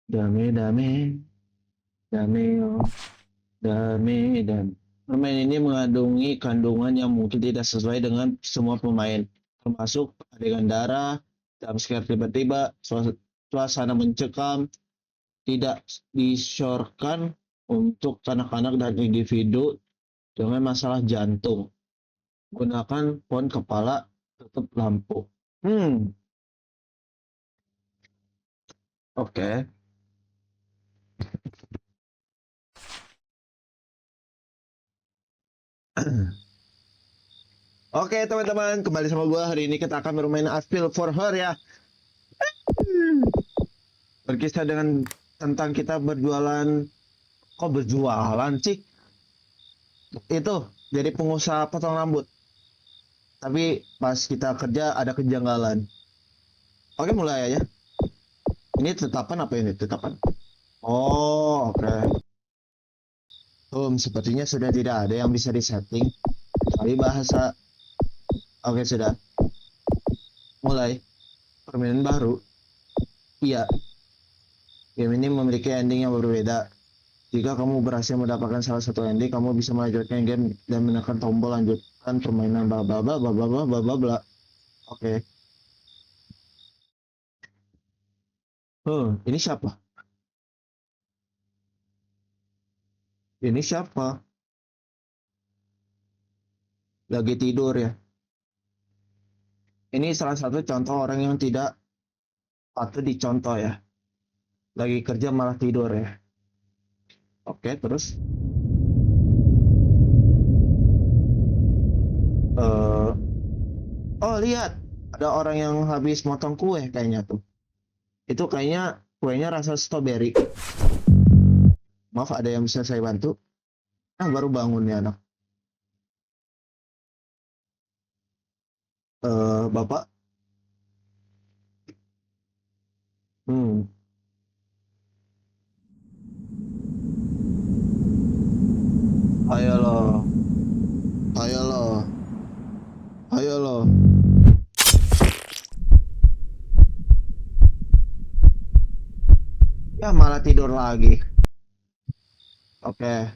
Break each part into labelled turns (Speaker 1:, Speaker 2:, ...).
Speaker 1: Dame, dame, dame, oh, dame, dame. Permain ini mengandungi kandungan yang mungkin tidak sesuai dengan semua pemain, termasuk adegan darah, jumpscare tiba-tiba, suasana mencekam, tidak disyorkan untuk anak-anak dan individu dengan masalah jantung. Gunakan font kepala, tutup lampu. Hmm, oke. Oke teman-teman, kembali sama gue. Hari ini kita akan bermain I Feel For Her ya. Berkisah dengan tentang kita berjualan. Kok berjualan sih? Itu jadi pengusaha potong rambut. Tapi pas kita kerja ada kejanggalan. Oke mulai aja. Ini tetapan apa ini tetapan? Oh oke. Sepertinya sudah tidak ada yang bisa disetting. Kecuali bahasa. Oke sudah. Mulai. Permainan baru. Iya. Game ini memiliki ending yang berbeda. Jika kamu berhasil mendapatkan salah satu ending, kamu bisa melanjutkan game dan menekan tombol lanjutkan permainan bla bla bla bla bla bla bla bla bla. Oke. Ini siapa? Ini siapa? Lagi tidur ya. Ini salah satu contoh orang yang tidak patut dicontoh ya. Lagi kerja malah tidur ya. Oke, terus eh oh lihat, ada orang yang habis motong kue kayaknya tuh. Itu kayaknya kuenya rasa strawberry. Maaf, ada yang bisa saya bantu? Ah, baru bangun ya anak. Bapak. Hmm. Ayo loh, ayo loh, ayo loh. Ya malah tidur lagi. Oke,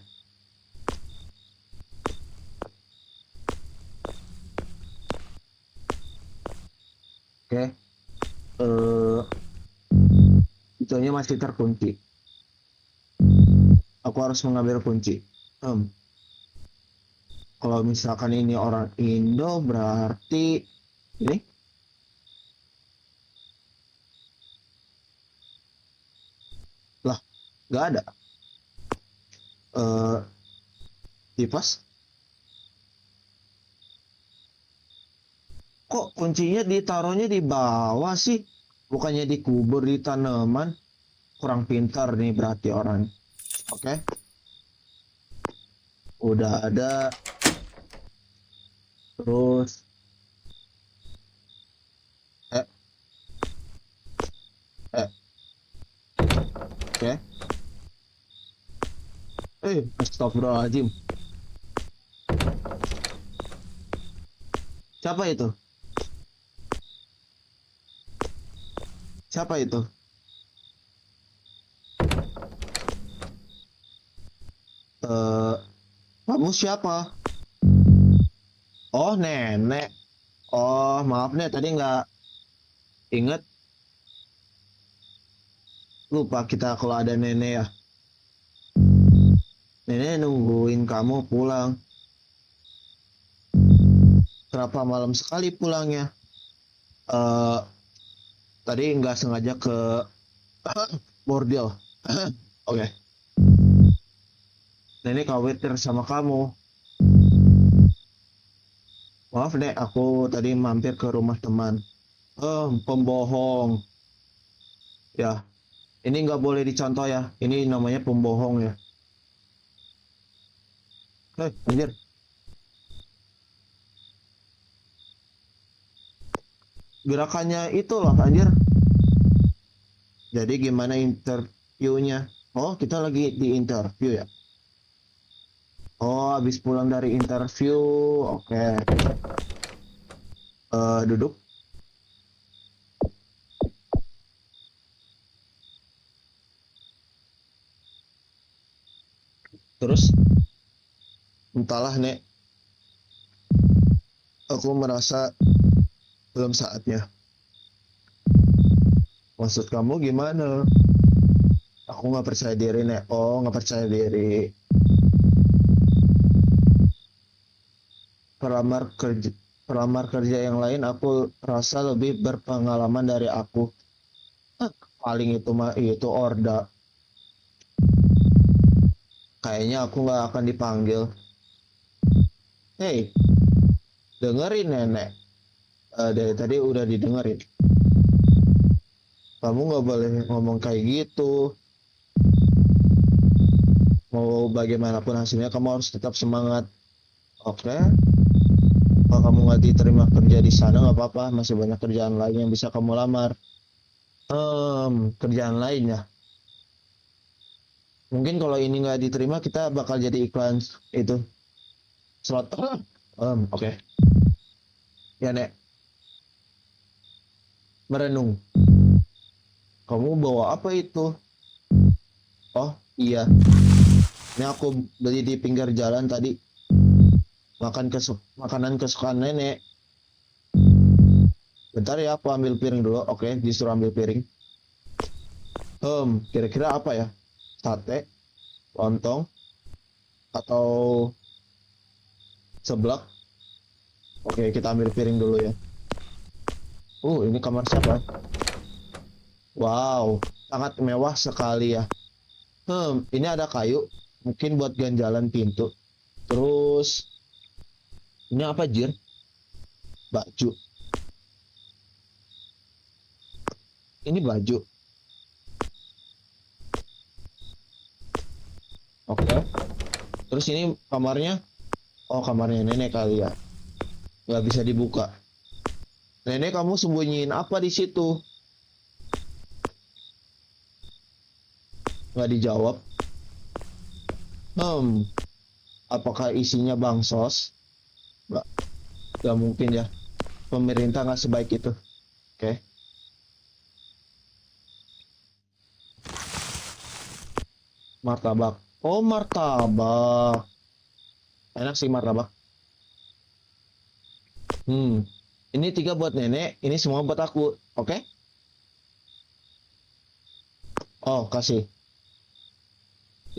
Speaker 1: oke. Eh, Itunya masih terkunci. Aku harus mengambil kunci. Hmm. Kalau misalkan ini orang Indo berarti ini lah nggak ada. Eh, Dipas. Kok kuncinya ditaruhnya di bawah sih? Bukannya dikubur di tanaman? Kurang pintar nih berarti orang. Oke, udah ada. Terus, eh, eh, oke. Astagfirullahaladzim. Siapa itu? Siapa itu? Eh, Kamu siapa? Oh, nenek. Oh, maaf nih, tadi nggak inget. Lupa kita kalau ada nenek ya. Nenek nungguin kamu pulang. Kenapa malam sekali pulangnya? Eh, Tadi nggak sengaja ke bordil. Oke. Nenek khawatir sama kamu. Maaf, Nek, aku tadi mampir ke rumah teman. Pembohong. Ya, ini nggak boleh dicontoh ya. Ini namanya pembohong ya. Anjir. Gerakannya itu loh, anjir. Jadi gimana interviewnya? Oh, kita lagi di interview ya. Oh, habis pulang dari interview. Oke. Duduk. Terus entahlah Nek, aku merasa belum saatnya. Maksud kamu gimana? Aku nggak percaya diri Nek. Oh, nggak percaya diri. Pelamar kerja pelamar kerja yang lain aku rasa lebih berpengalaman dari aku. Ah, paling itu mah itu Orda. Kayaknya aku nggak akan dipanggil. Hei, dengerin nenek. Dari tadi udah didengerin. Kamu nggak boleh ngomong kayak gitu. Mau bagaimanapun hasilnya, kamu harus tetap semangat. Oke? Kalau kamu nggak diterima kerja di sana nggak apa-apa. Masih banyak kerjaan lain yang bisa kamu lamar. Kerjaan lain ya. Mungkin kalau ini nggak diterima, kita bakal jadi iklan itu slot. Oke. Ya Nek, merenung. Kamu bawa apa itu? Oh iya, ini aku beli di pinggir jalan tadi. Makanan kesukaan nenek. Bentar ya, aku ambil piring dulu. Oke, disuruh ambil piring. Kira-kira apa ya? Sate, lontong, atau seblak? Oke, kita ambil piring dulu ya. Ini kamar siapa? Wow, sangat mewah sekali ya. Ini ada kayu, mungkin buat ganjalan pintu. Terus, ini apa Jir? Baju. Ini baju. Oke. Terus ini kamarnya. Oh, kamarnya nenek kali ya. Nggak bisa dibuka. Nenek, kamu sembunyiin apa di situ? Nggak dijawab. Hmm, apakah isinya bansos? Nggak, nggak mungkin ya. Pemerintah nggak sebaik itu. Oke. Martabak. Oh, martabak. Enak sih martabak. Hmm, ini 3 buat nenek, ini semua buat aku. Oke? Oh, kasih.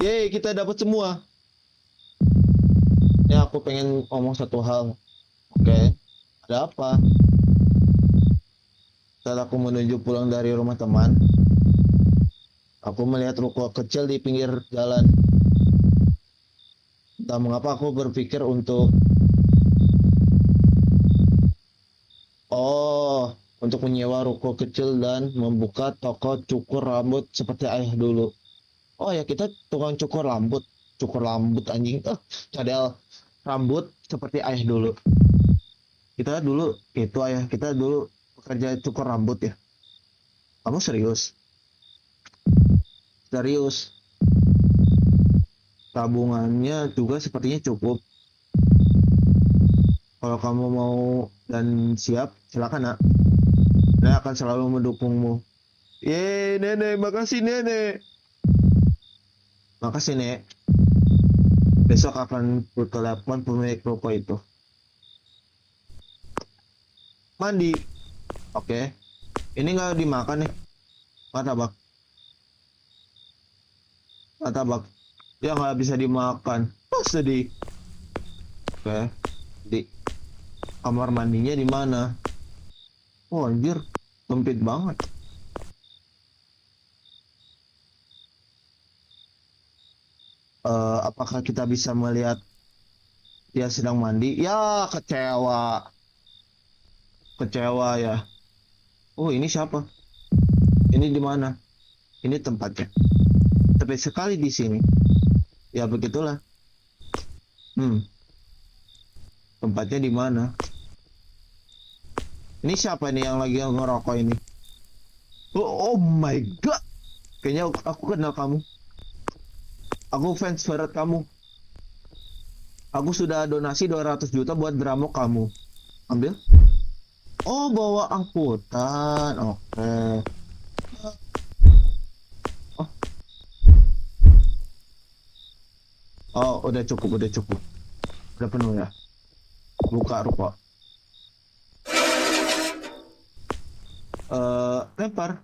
Speaker 1: Yeay, kita dapat semua. Ya, aku pengen ngomong satu hal. Oke, ada apa? Saat aku menuju pulang dari rumah teman, aku melihat ruko kecil di pinggir jalan. Entah mengapa aku berpikir untuk, oh, untuk menyewa ruko kecil dan membuka toko cukur rambut seperti ayah dulu. Oh ya, kita tukang cukur rambut anjing. Cadel rambut seperti ayah dulu. Kita dulu itu ayah kita dulu pekerja cukur rambut ya. Kamu serius? Serius. Tabungannya juga sepertinya cukup. Kalau kamu mau dan siap, silakan nak. Saya akan selalu mendukungmu. Yeay, nenek, makasih nenek. Makasih nek. Besok akan bertelepon pemilik ruko itu. Mandi. Oke. Ini nggak dimakan nih. Martabak. Martabak. Dia nggak bisa dimakan. Oh, sedih. Oke. Di kamar mandinya di mana? Oh anjir. Sempit banget. Apakah kita bisa melihat dia sedang mandi? Ya, kecewa. Kecewa ya. Oh, ini siapa? Ini di mana? Ini tempatnya. Tepat sekali di sini. Ya begitulah. Hmm, tempatnya di mana? Ini siapa nih yang lagi ngerokok ini? Oh my god. Kayaknya aku kenal kamu. Aku fans berat kamu. Aku sudah donasi 200 juta buat drama kamu. Ambil. Oh, bawa angkutan. Oke. Oh, Oh, udah cukup, udah cukup. Udah penuh ya. Buka ruko. Lempar.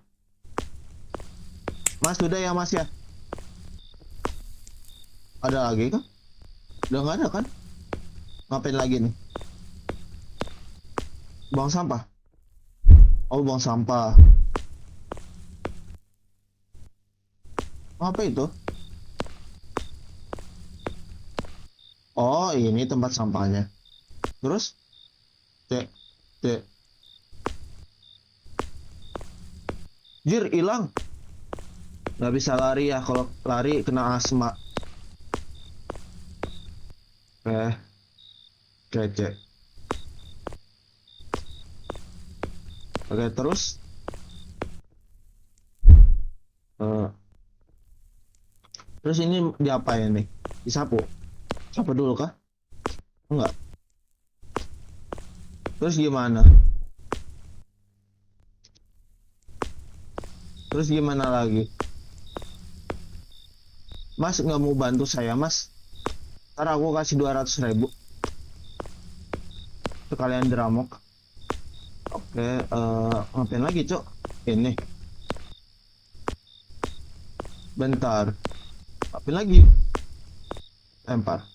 Speaker 1: Mas, udah ya Mas ya? Ada lagi kan? Udah nggak ada kan? Ngapain lagi nih? Buang sampah. Oh, buang sampah. Apa itu? Oh, ini tempat sampahnya. Terus? Cek, cek. Jir, hilang. Nggak bisa lari ya. Kalau lari kena asma. Eh, cek. Oke, terus? Eh, terus ini diapain nih? Disapu? Sapu dulu kah? Enggak. Terus gimana? Terus gimana lagi? Mas nggak mau bantu saya, Mas? Ntar aku kasih 200.000 sekalian dramok. Oke, ngapain lagi, Cok? Ini. Bentar. Ngapain lagi? Lempar.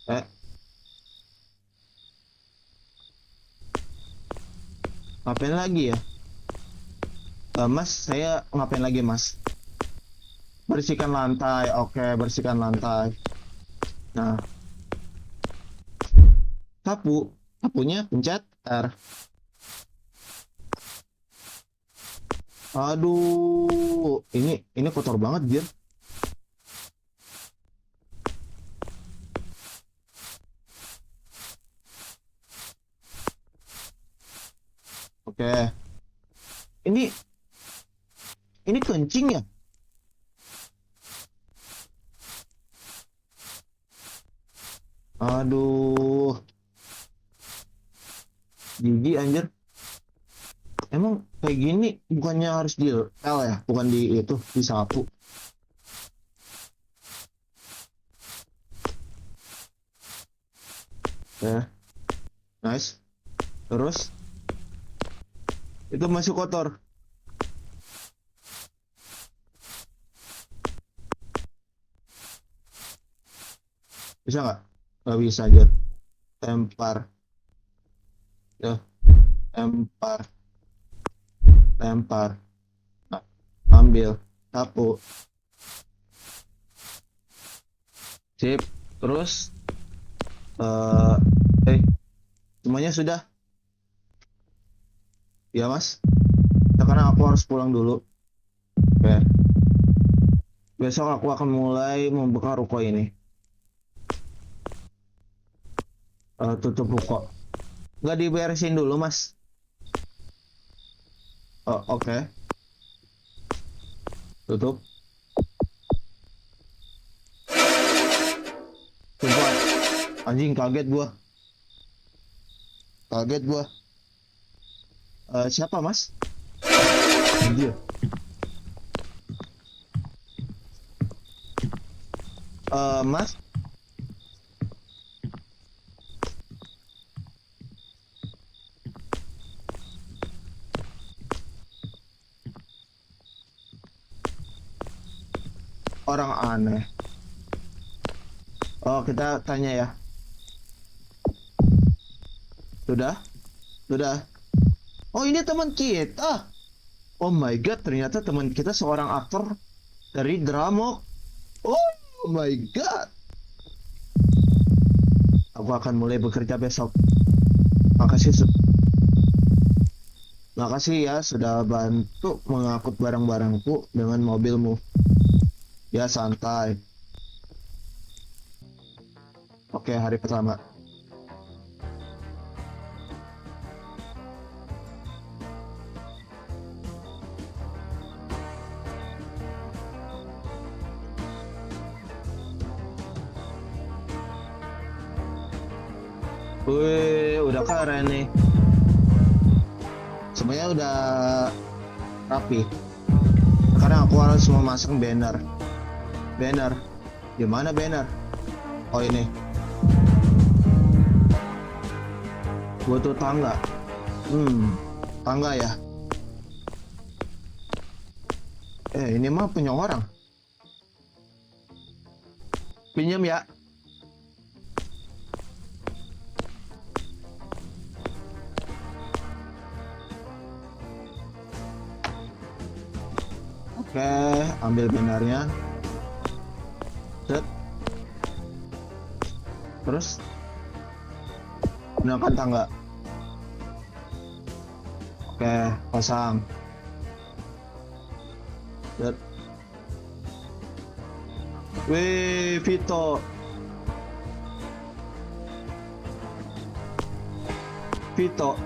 Speaker 1: Eh, ngapain lagi ya? Mas, saya ngapain lagi, Mas? Bersihkan lantai. Oke, bersihkan lantai. Nah, sapu. Sapunya pencet R. Aduh, ini kotor banget, Jir. Oke. Ini ini kencing ya? Aduh, jijik anjir. Emang kayak gini bukannya harus di L ya? Bukan di itu, disapu. Ya, nice. Terus itu masih kotor. Bisa nggak? Nggak bisa aja. Lempar. Ya, lempar. Lempar. Nah, ambil. Sapu. Sip. Terus, eh, semuanya sudah? Ya, Mas. Ya, karena aku harus pulang dulu. Oke. Besok aku akan mulai membuka ruko ini. Tutup ruko. Nggak diberesin dulu, Mas. Oh, oke. Tutup. Coba. Anjing, kaget gua. Kaget gua. Siapa, Mas? Anjir. Mas, orang aneh. Oh, kita tanya ya. Sudah? Sudah. Oh, ini teman kita. Oh my god, ternyata teman kita seorang aktor dari Dramok. Oh my god. Aku akan mulai bekerja besok. Makasih, makasih ya sudah bantu mengangkut barang-barangku dengan mobilmu. Ya, santai. Oke, hari pertama. Wih, udah keren nih. Semuanya udah rapi. Sekarang aku harus memasang banner. Banner. Di mana banner? Oh ini. Butuh tangga. Tangga ya. Ini mah punya orang. Pinjam ya. Oke, ambil bannernya. Set. Terus gunakan tangga. Oke, pasang. Set. Wih, Vito. Vito.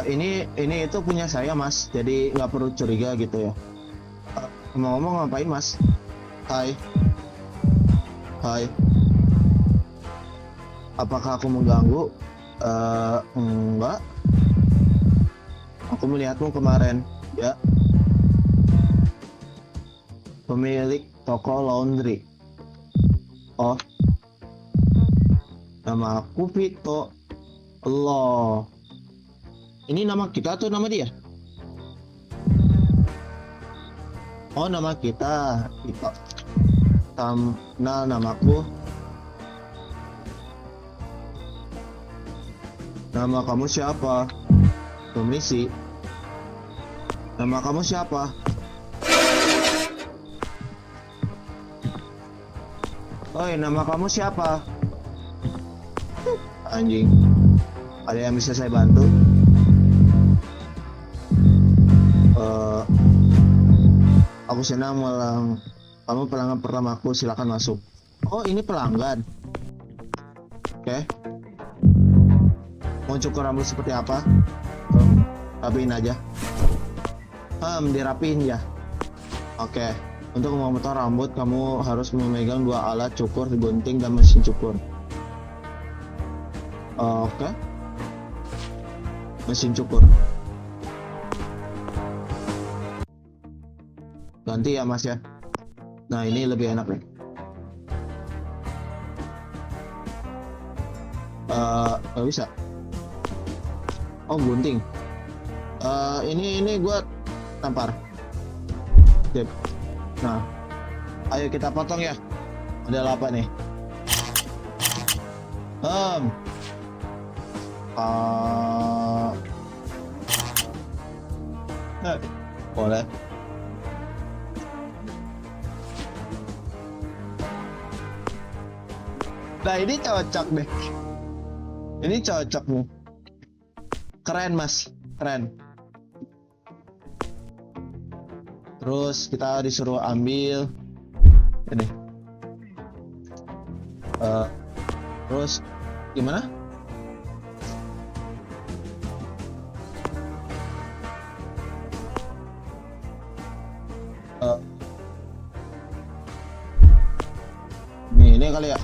Speaker 1: Ini itu punya saya mas, jadi nggak perlu curiga gitu ya. Ngomong-ngomong ngapain mas? Hai. Hai. Apakah aku mengganggu? Enggak. Aku melihatmu kemarin, ya. Pemilik toko laundry. Oh. Nama aku Vito. Allah. Ini nama kita atau nama dia? Oh, nama kita. Vito. Nah, namaku. Nama kamu siapa? Permisi. Nama kamu siapa? Oi, nama kamu siapa? Anjing. Ada yang bisa saya bantu? Aku senang kamu pelanggan pertamaku, silakan masuk. Oh, ini pelanggan. Oke. Mau cukur rambut seperti apa? Rapiin aja. Dirapiin ya. Oke. Untuk memotong rambut, kamu harus memegang dua alat cukur, gunting, dan mesin cukur. Oke. Mesin cukur. Ganti ya mas ya. Nah ini lebih enak nih. Gak bisa. Oh gunting. Ini gue tampar. Sip. Nah, ayo kita potong ya. Ada apa nih? Boleh. Nah ini cocok deh. Ini cocok nih. Keren mas, keren. Terus kita disuruh ambil ini. Terus gimana? Ini kali ya.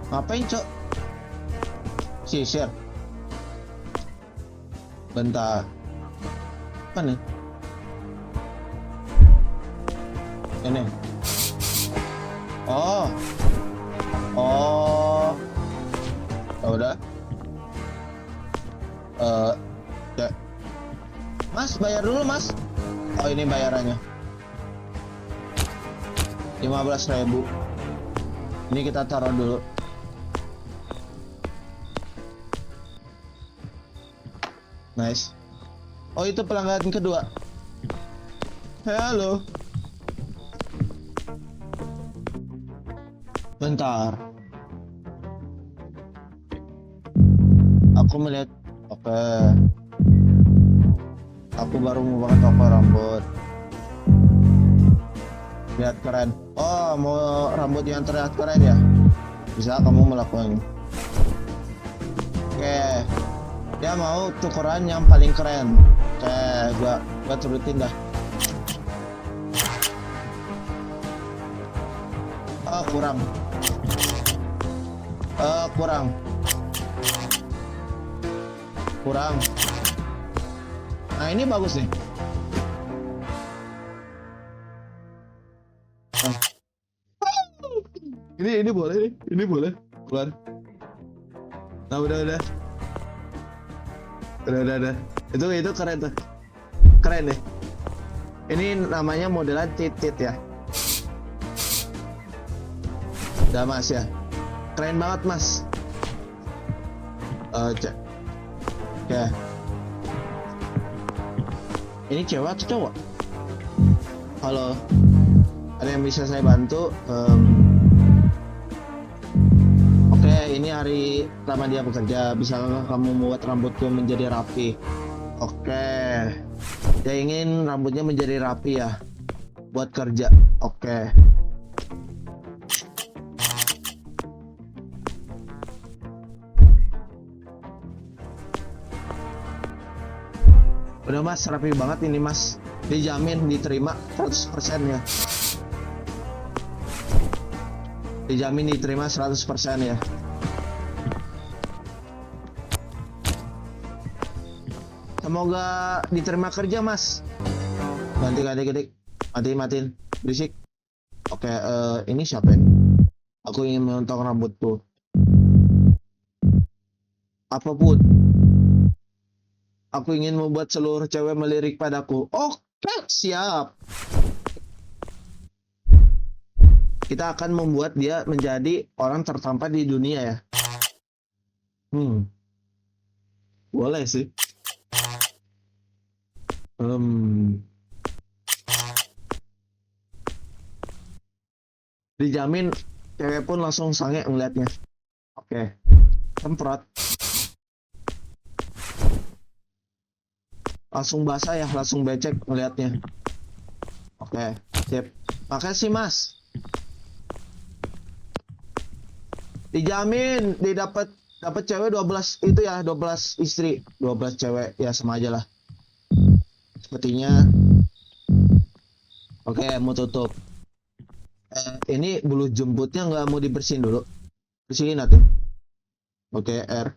Speaker 1: Ngapain cok? Sisir. Bentar. Apa nih? Ini. Oh. Ya udah. Ya. Mas bayar dulu mas. Oh ini bayarannya. 15.000. Ini kita taruh dulu. Nice. Oh itu pelanggan kedua. Halo. Bentar. Aku melihat. Oke. Aku baru mau buka toko rambut. Lihat keren. Oh mau rambut yang terlihat keren ya? Bisa kamu melakukan. Oke. Dia mau tukeran yang paling keren. Oke, gua turutin dah. Kurang. Nah ini bagus nih. Nah. Ini boleh nih. Ini boleh. Keluar. Nah udah. Udah. Itu keren tuh. Keren deh. Ini namanya modelan titit ya. Udah mas ya. Keren banget mas. Cek. Ya. Ini cewek atau cowok? Halo. Ada yang bisa saya bantu? Oke, ini hari pertama dia bekerja. Bisakah kamu membuat rambutku menjadi rapi? Oke. Dia ingin rambutnya menjadi rapi ya. Buat kerja. Oke. Udah mas, rapi banget ini mas. Dijamin diterima 100% ya. Dijamin diterima 100% ya. Semoga diterima kerja mas. Ganti. Matiin. Berisik. Oke, ini siapa ini? Aku ingin memotong rambutku. Apapun. Aku ingin membuat seluruh cewek melirik padaku. Oke, siap. Kita akan membuat dia menjadi orang tertampan di dunia ya. Boleh sih. Dijamin cewek pun langsung sange ngeliatnya. Oke. Semprot. Langsung basah ya, langsung becek ngeliatnya. Oke, sip. Makasih mas. Dijamin didapat cewek 12 itu ya, 12 istri, 12 cewek ya sama aja lah. Sepertinya. Oke, mau tutup. Ini bulu jembutnya nggak mau dibersihin dulu. Bersihin atuh. Oke, R.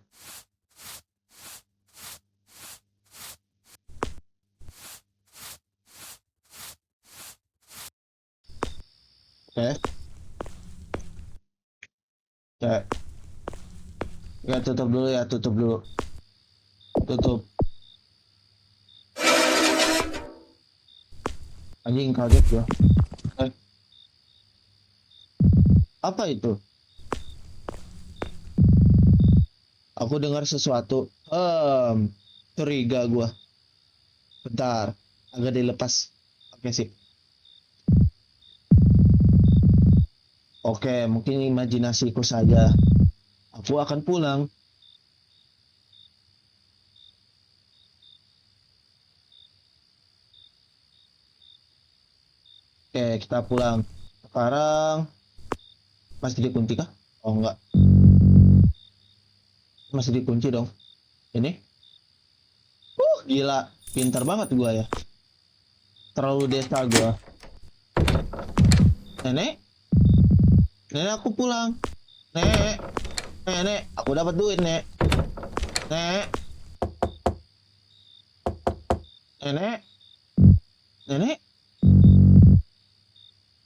Speaker 1: Oke. Ya, tutup dulu ya, tutup. Anjing kaget gua. Apa itu? Aku dengar sesuatu. Curiga gua. Bentar, agak dilepas. Oke sih. Oke, mungkin imajinasiku saja. Aku akan pulang. Oke, kita pulang. Sekarang masih dikunci kah? Oh enggak. Masih dikunci dong. Ini? Gila. Pintar banget gua ya. Terlalu desa gua. Nenek? Nenek aku pulang. Nenek, aku dapat duit, Nek. Nenek,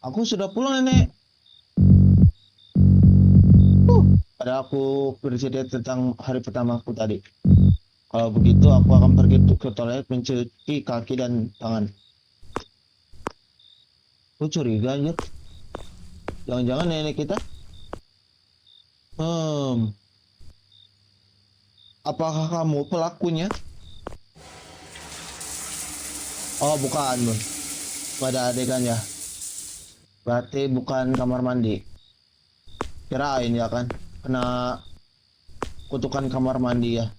Speaker 1: aku sudah pulang, Nenek. Pada aku bercerita tentang hari pertamaku tadi. Kalau begitu, aku akan pergi ke toilet mencuci kaki dan tangan. Aku curiga, anjir. Jangan-jangan nenek kita? Apakah kamu pelakunya? Oh, bukan, Bun. Pada adegan ya. Berarti bukan kamar mandi. Kirain ya kan. Kena kutukan kamar mandi ya.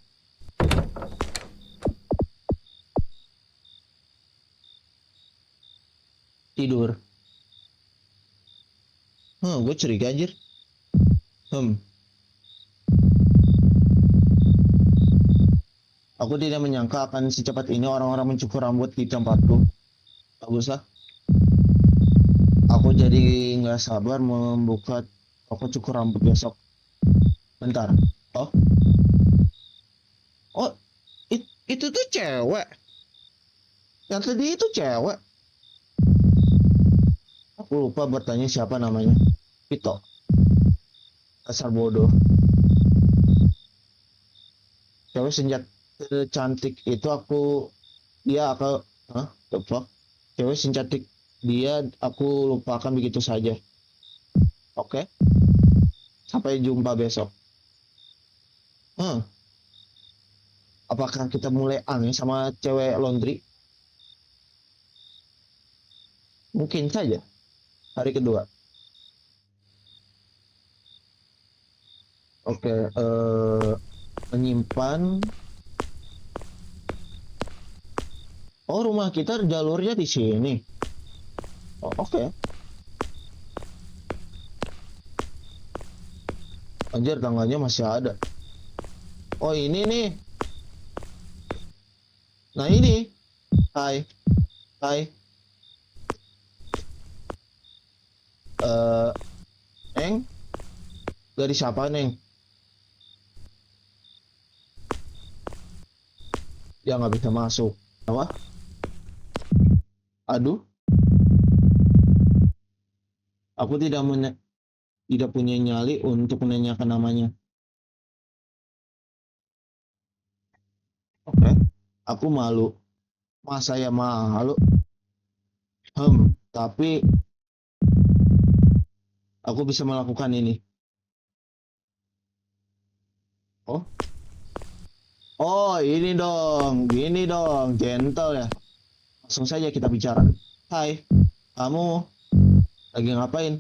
Speaker 1: Tidur. Gue curiga anjir. Aku tidak menyangka akan secepat ini orang-orang mencukur rambut di tempatku. Baguslah. Aku jadi nggak sabar membuka toko cukur rambut besok. Bentar. Oh, itu tuh cewek. Yang tadi itu cewek. Aku lupa bertanya siapa namanya. Pito. Dasar bodoh. Cewek secantik itu aku. Dia aku. Hah? The fuck? Cewek secantik dia aku lupakan begitu saja. Oke. Sampai jumpa besok. Hmm. Apakah kita mulai aneh sama cewek laundry? Mungkin saja. Hari kedua. Oke. Menyimpan. Oh, rumah kita jalurnya di sini. Oh, oke. Anjir, tangganya masih ada. Oh, ini nih. Nah, ini. Hai. Hai. Eh, Neng. Dari siapa, Neng? Ya nggak bisa masuk. Apa? Aduh, aku tidak punya nyali untuk menanyakan namanya. Oke. Aku malu. Masa ya malu? Tapi aku bisa melakukan ini. Oh, oh, gini dong, gentle ya. Langsung saja kita bicara. Hai, kamu lagi ngapain?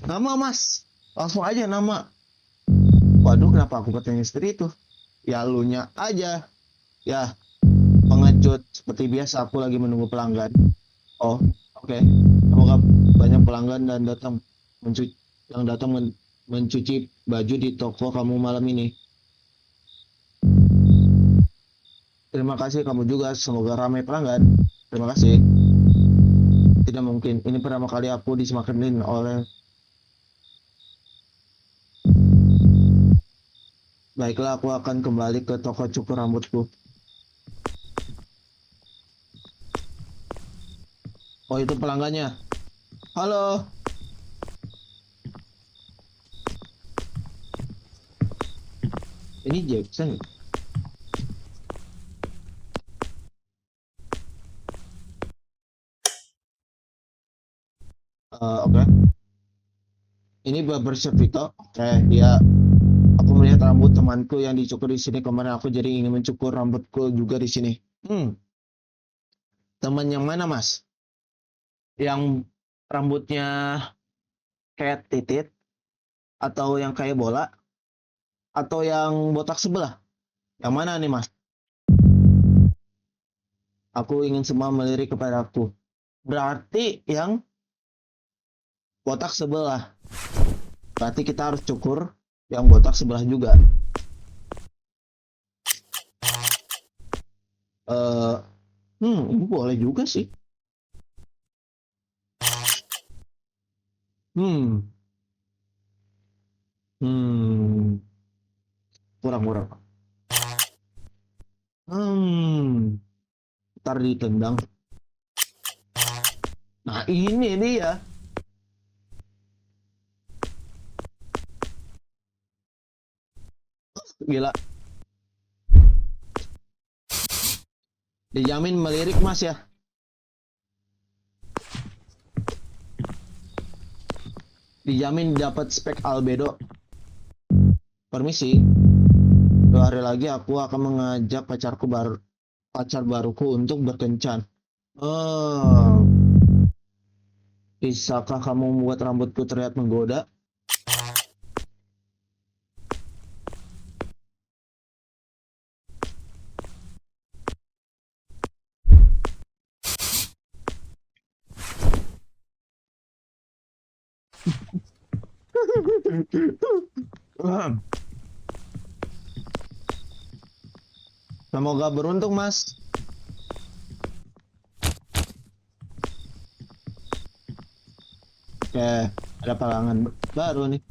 Speaker 1: Nama Mas, langsung aja nama. Waduh, kenapa aku bertanya istri itu? Ya lunya aja. Ya, pengecut seperti biasa aku lagi menunggu pelanggan. Oh, oke. Semoga banyak pelanggan dan mencuci yang datang mencuci baju di toko kamu malam ini. Terima kasih kamu juga. Semoga ramai pelanggan. Terima kasih. Tidak mungkin. Ini pertama kali aku disemakin oleh. Baiklah, aku akan kembali ke toko cukur rambutku. Oh, itu pelanggannya. Halo. Ini Jackson. Oke. Ini barbershop Vito. Oke, dia. Aku melihat rambut temanku yang dicukur di sini kemarin. Aku jadi ingin mencukur rambutku juga di sini. Teman yang mana, Mas? Yang rambutnya kayak titit atau yang kayak bola atau yang botak sebelah? Yang mana nih, Mas? Aku ingin semua melirik kepada aku. Berarti yang botak sebelah. Berarti kita harus cukur yang botak sebelah juga. Eh, ini boleh juga sih. Hmm, hmm, kurang-kurang. Hmm, ntar ditendang. Nah, ini dia. Gila, dijamin melirik, Mas ya. Dijamin dapat spek albedo. Permisi, 2 hari lagi aku akan mengajak pacar baruku untuk berkencan. Oh, bisakah kamu membuat rambutku terlihat menggoda? Semoga beruntung, Mas. Oke, ada pelanggan baru nih.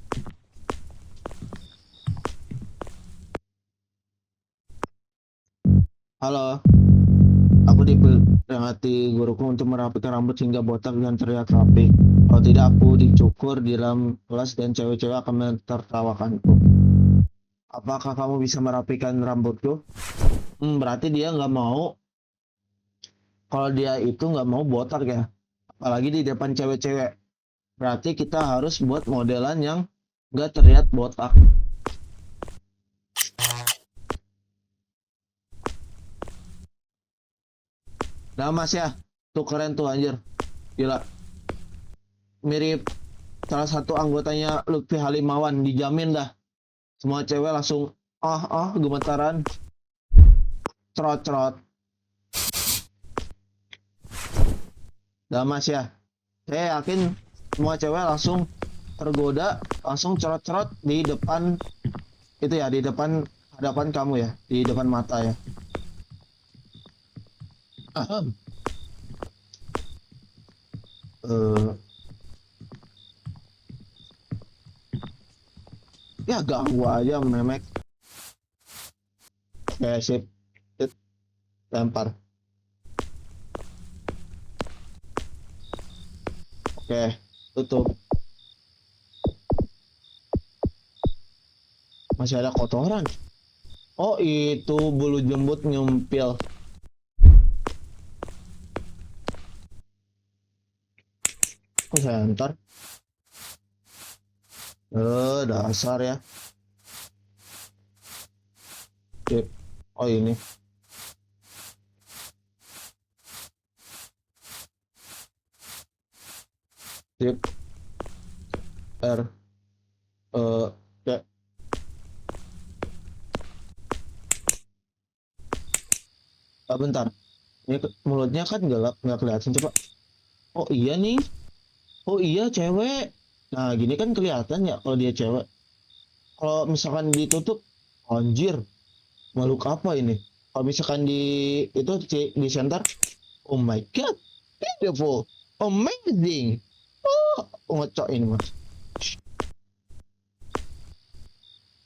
Speaker 1: Halo. Aku diperingati guruku untuk merapikan rambut hingga botak dan terlihat rapi. Kalau tidak, aku dicukur di dalam kelas dan cewek-cewek akan mentertawakanku. Apakah kamu bisa merapikan rambutku? Berarti dia nggak mau. Kalau dia itu nggak mau botak ya. Apalagi di depan cewek-cewek. Berarti kita harus buat modelan yang nggak terlihat botak. Nah mas ya, tuh keren tuh anjir. Gila, mirip salah satu anggotanya Lutfi Halimawan, dijamin dah. Semua cewek langsung gemetaran, cerot-cerot. Dah mas ya, saya yakin semua cewek langsung tergoda, langsung cerot-cerot di depan itu ya, di depan hadapan kamu ya, di depan mata ya. Ahem. Eh, ya ganggu aja memek. Oke sip, Sip. Lempar. Oke, tutup. Masih ada kotoran. Oh itu bulu jembut nyumpil. Kok senter? Dasar ya. Sip. Oh ini. Sip. R. Ya. Bentar. Ini mulutnya kan gelap, nggak kelihatan coba. Oh iya nih. Oh iya cewek. Nah gini kan kelihatan ya kalau dia cewek. Kalau misalkan ditutup, anjir, makhluk apa ini? Kalau misalkan di itu di center, oh my god, beautiful, amazing. Oh, ngocok ini mas.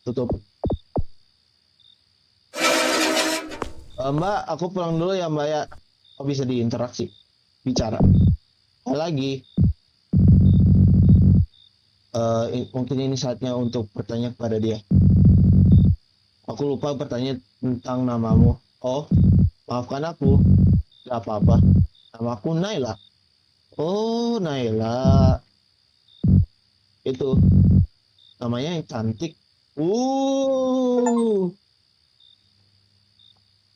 Speaker 1: Tutup. Mbak, aku pulang dulu ya Mbak ya. Oh bisa diinteraksi, bicara. Lagi, mungkin ini saatnya untuk bertanya kepada dia. Aku lupa bertanya tentang namamu. Oh, maafkan aku. Gak apa-apa. Nama aku Naila. Oh, Naila. Itu namanya yang cantik. Uh,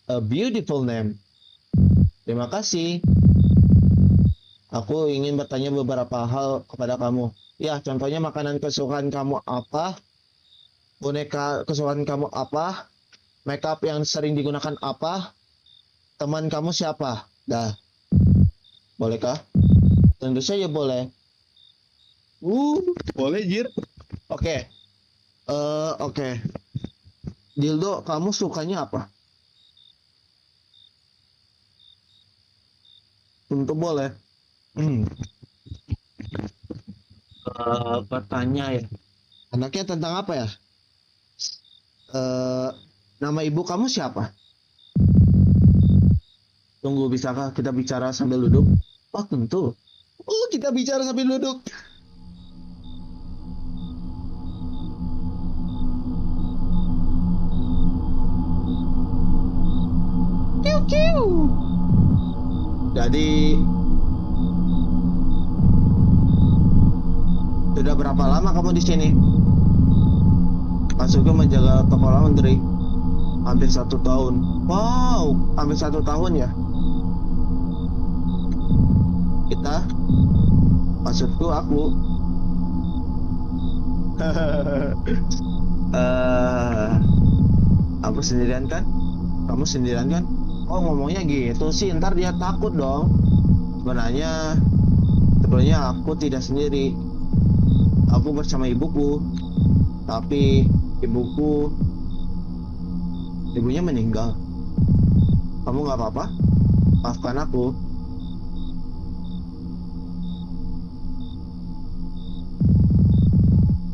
Speaker 1: a beautiful name. Terima kasih. Aku ingin bertanya beberapa hal kepada kamu. Ya, contohnya makanan kesukaan kamu apa? Boneka kesukaan kamu apa? Makeup yang sering digunakan apa? Teman kamu siapa? Dah, bolehkah? Tentu saja boleh. Boleh, Jir. Oke. Oke. Dildo, kamu sukanya apa? Tentu boleh. Hmm. Bertanya ya. Anaknya tentang apa ya? Nama ibu kamu siapa? Tunggu, bisakah kita bicara sambil duduk? Oh, tentu. Oh, kita bicara sambil duduk. Kiu, kiu. Jadi, sudah berapa lama kamu di sini? Masuknya menjaga toko laundry. Hampir 1 tahun. Wow, hampir 1 tahun ya. Kita, maksudku aku. eh aku sendirian kan? Kamu sendirian kan? Oh ngomongnya gitu sih, ntar dia takut dong. Sebenarnya aku tidak sendiri. Aku bersama ibuku. Tapi ibunya meninggal. Kamu nggak apa-apa? Maafkan aku.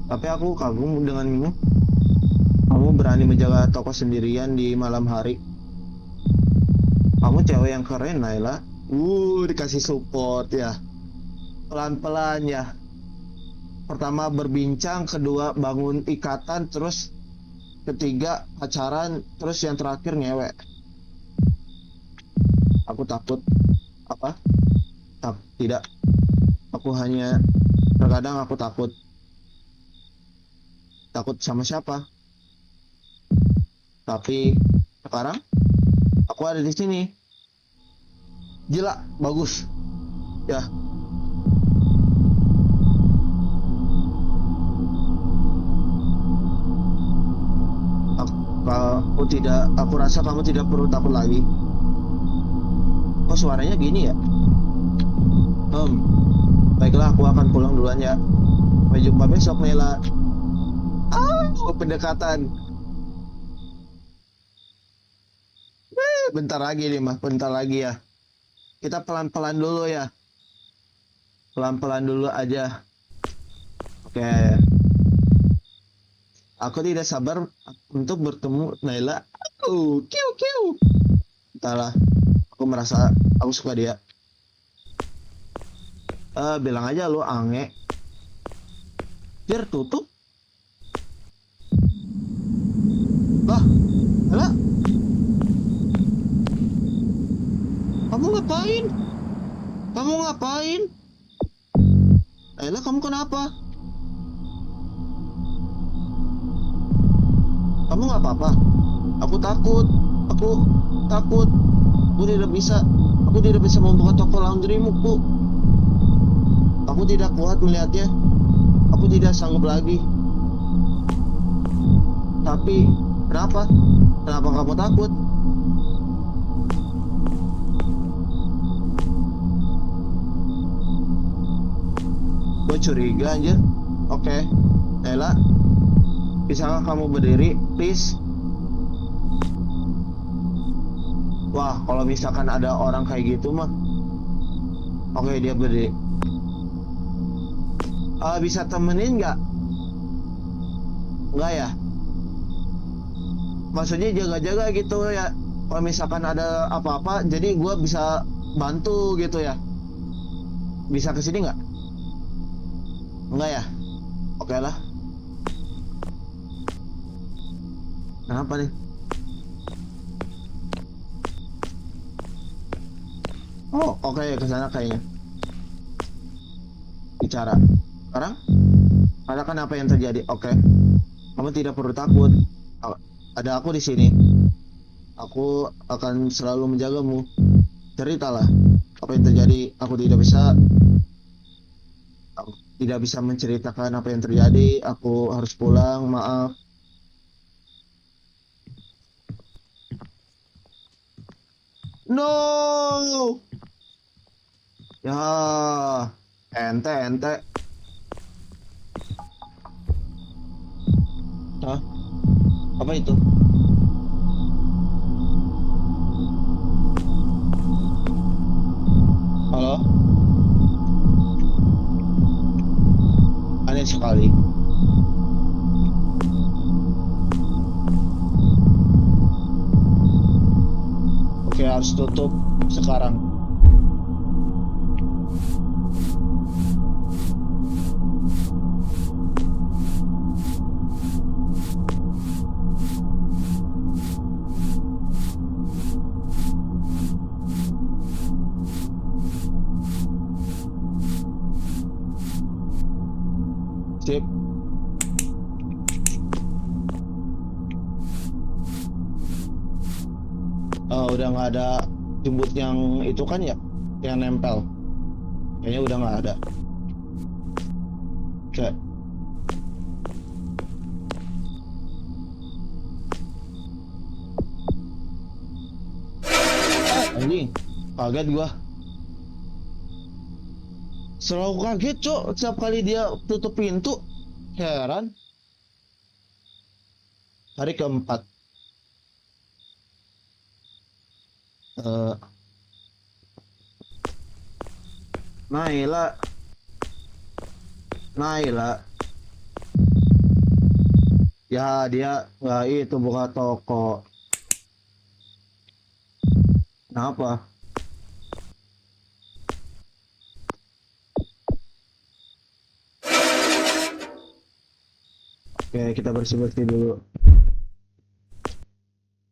Speaker 1: Tapi aku kagum denganmu. Kamu berani menjaga toko sendirian di malam hari. Kamu cewek yang keren, Naila. Dikasih support ya. Pelan-pelan ya. Pertama berbincang, kedua bangun ikatan, terus ketiga pacaran, terus yang terakhir ngewek. Aku takut. Apa? Tidak. Aku hanya terkadang aku takut. Takut sama siapa? Tapi sekarang aku ada di sini. Gila, bagus. Ya, aku rasa kamu tidak perlu takut lagi. Kok suaranya gini ya? Baiklah, aku akan pulang duluan ya. Sampai jumpa besok, Nela. Pendekatan. Bentar lagi nih, mah. Bentar lagi ya. Kita pelan-pelan dulu ya. Pelan-pelan dulu aja. Oke. Aku tidak sabar untuk bertemu Naila. Kiu kiu. Entahlah. Aku merasa aku suka dia. Bilang aja lu ange. Biar tutup. Lah, Naila. Kamu ngapain? Kamu ngapain? Naila, kamu kenapa? Kamu nggak apa-apa? Aku takut. Aku takut. Aku tidak bisa. Aku tidak bisa membuka toko laundrymu, Bu. Aku tidak kuat melihatnya. Aku tidak sanggup lagi. Tapi, kenapa? Kenapa kamu takut? Gue curiga aja. Oke. Naila, bisakah kamu berdiri, please? Wah, kalau misalkan ada orang kayak gitu mah. Oke, dia berdiri. Bisa temenin nggak? Nggak ya? Maksudnya jaga-jaga gitu ya. Kalau misalkan ada apa-apa, jadi gue bisa bantu gitu ya. Bisa kesini nggak? Nggak ya? Oke lah. Kenapa nih? Oh, oke, kesana kayaknya. Bicara. Sekarang? Katakan apa yang terjadi. Oke. Kamu tidak perlu takut. Ada aku di sini. Aku akan selalu menjagamu. Ceritalah apa yang terjadi. Aku tidak bisa menceritakan apa yang terjadi. Aku harus pulang. Maaf. No. Ya, ente. Hah? Apa itu? Halo? Aneh sekali. Oke, harus tutup sekarang. Sip. Udah nggak ada jembut yang itu kan ya, yang nempel. Kayaknya udah nggak ada. Oke. Anjing, kaget gua. Selalu kaget, Cok, setiap kali dia tutup pintu. Heran. Hari keempat. Eh, Naila, Naila. Ya, dia nggak itu buka toko. Apa? Oke, kita bersih-bersih dulu.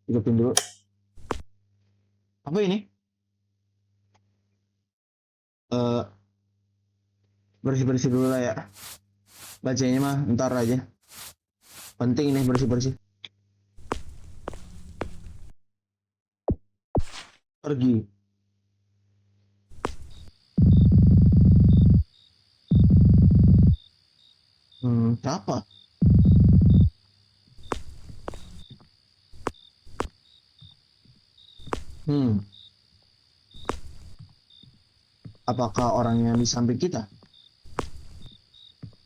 Speaker 1: Hidupin dulu. Apa ini? Eh, bersih-bersih dulu lah ya. Bacanya mah ntar aja. Penting nih bersih-bersih. Pergi. Apa? Hmm, apakah orang yang di samping kita?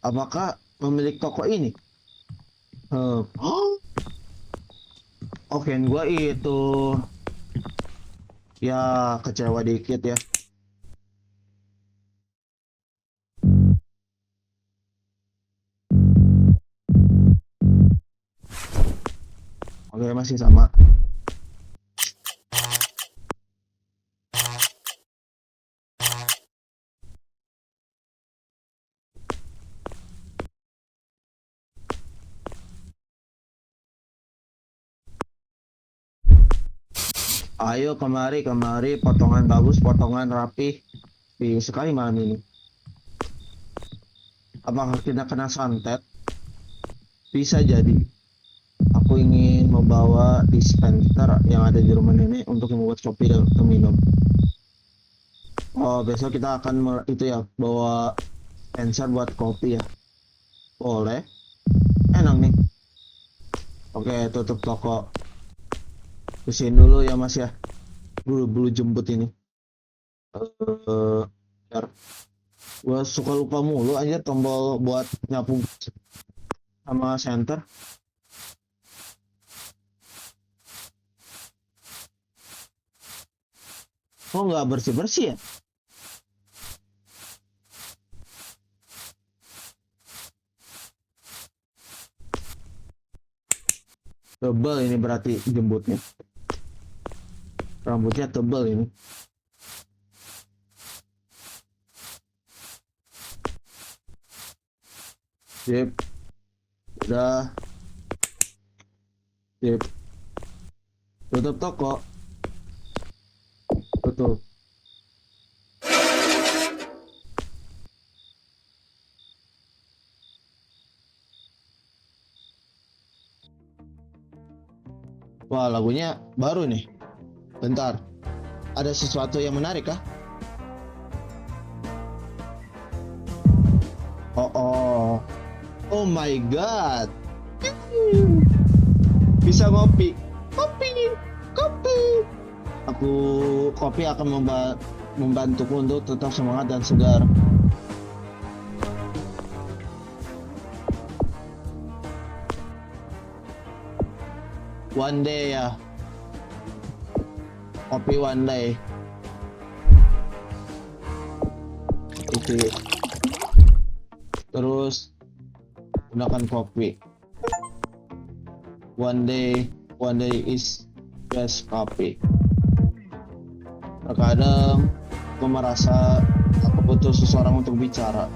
Speaker 1: Apakah pemilik toko ini? Oh, oke, gua itu ya kecewa dikit ya. Oke, masih sama. Ayo kemari, kemari, potongan bagus, potongan rapi. Ih, sekali malam ini. Apakah kita kena santet? Bisa jadi. Aku ingin membawa dispenser yang ada di rumah nenek untuk membuat kopi dan untuk minum. Oh, besok kita akan itu ya, bawa dispenser buat kopi ya. Boleh. Enak nih. Oke, tutup toko. Bersihin dulu ya Mas ya. Bulu-bulu jembut ini. Eh, Bentar. Gua suka lupa mulu aja tombol buat nyapu sama center. Kok nggak bersih-bersih ya? Tebel ini berarti jembutnya. Rambutnya tebel ini. Sip. Udah. Sip. Tutup toko. Tutup. Wah, lagunya baru nih. Bentar. Ada sesuatu yang menarik kah? Oh, oh. Oh my god. Bisa ngopi. Kopi. Kopi. Aku kopi akan membantuku untuk tetap semangat dan segar. One day ya. Kopi one day. Oke. Terus gunakan kopi. One day is best coffee. Terkadang aku merasa aku butuh seseorang untuk bicara.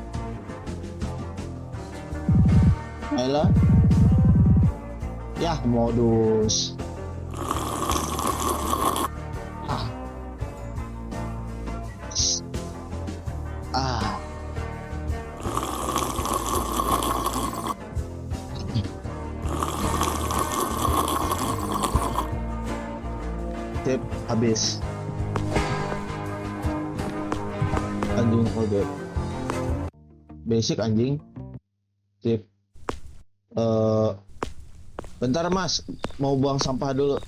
Speaker 1: Ayla, ya modus. Ah, ah. Tip habis. Anjing kode. Basic anjing. Tip. Bentar Mas, mau buang sampah dulu.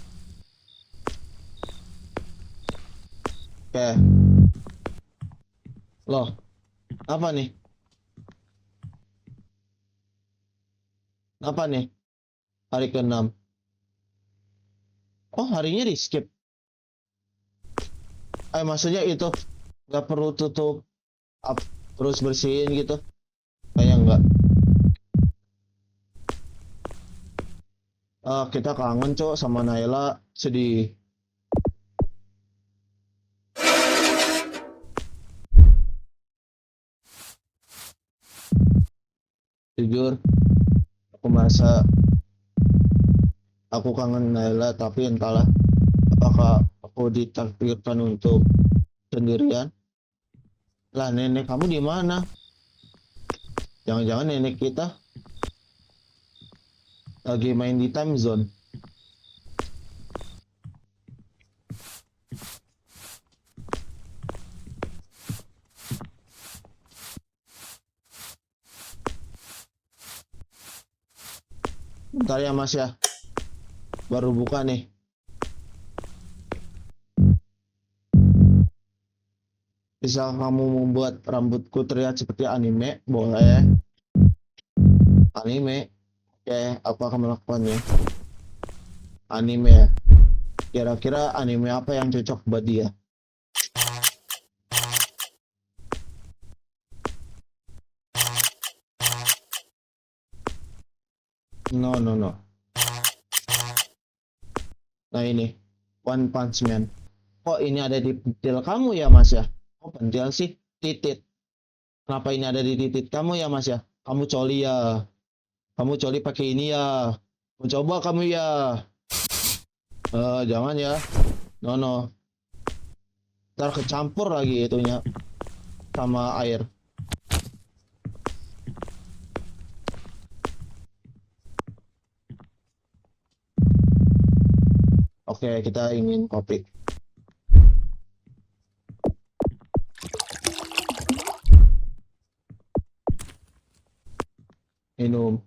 Speaker 1: Oke. Loh, apa nih? Apa nih? Hari ke-6. Oh, harinya di skip. Maksudnya itu nggak perlu tutup up, terus bersihin gitu. Kayaknya nggak. Kita kangen cok sama Naila, sedih. Jujur, aku merasa aku kangen Naila, tapi entahlah apakah aku ditakdirkan untuk sendirian. Lah, nenek kamu di mana? Jangan-jangan nenek kita lagi main di time zone. Bentar ya Mas ya, baru buka nih. Bisa kamu membuat rambutku terlihat seperti anime? Boleh. Anime? Oke, apa akan melakukannya? Anime ya? Kira-kira anime apa yang cocok buat dia? No, no, no. Nah ini, One Punch Man. Kok ini ada di pentil kamu ya Mas ya? Kok pentil sih? Titit. Kenapa ini ada di titit kamu ya Mas ya? Kamu coli ya? Kamu coli pakai ini ya? Mencoba kamu ya? Jangan ya. No, no. Ntar kecampur lagi itunya sama air. Oke, kita ingin kopi. Minum.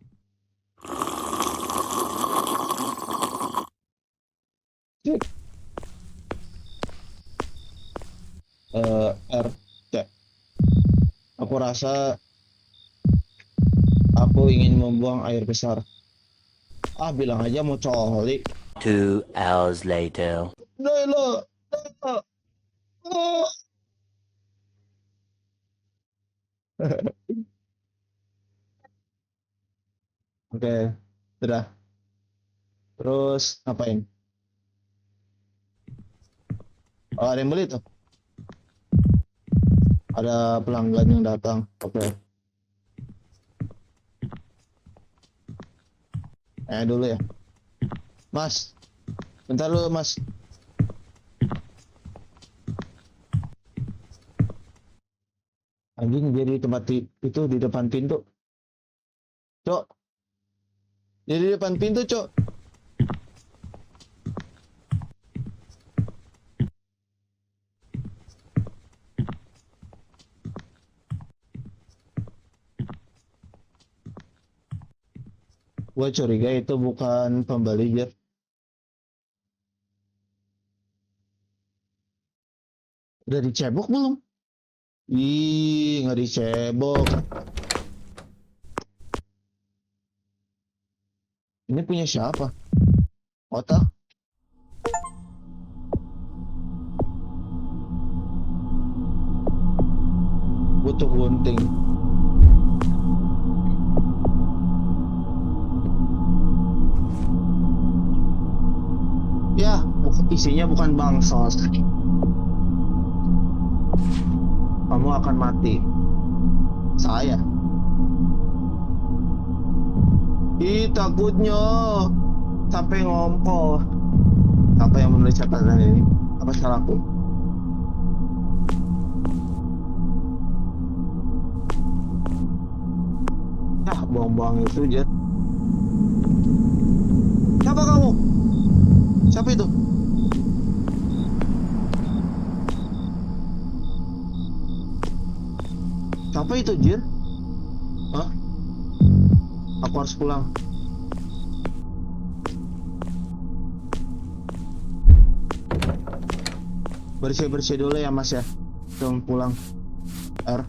Speaker 1: R. C. Aku rasa aku ingin membuang air besar. Ah, bilang aja mau coli.
Speaker 2: 2 hours later.
Speaker 1: Dahlah. Dahlah. Ah. Oke, sudah. Terus ngapain? Oh, ada yang beli tuh. Ada pelanggan yang datang. Oke. Dulu ya. Mas, bentar dulu Mas. Anjing jadi tempat itu di depan pintu. Cok, jadi di depan pintu, Cok. Gua curiga itu bukan pembeli jet. Udah dicebok belum? Ih, nggak dicebok. Ini punya siapa? Otak? Butuh gunting. Ya, isinya bukan bansos. Kamu akan mati. Saya. Ih, takutnya sampai ngompol. Apa yang menulis catatan ini? Apa salahku? Nah, buang-buang itu jet. Siapa kamu? Siapa itu? Siapa itu, Jir? Hah? Aku harus pulang. Bersih-bersih dulu ya, Mas ya. Dong pulang. R.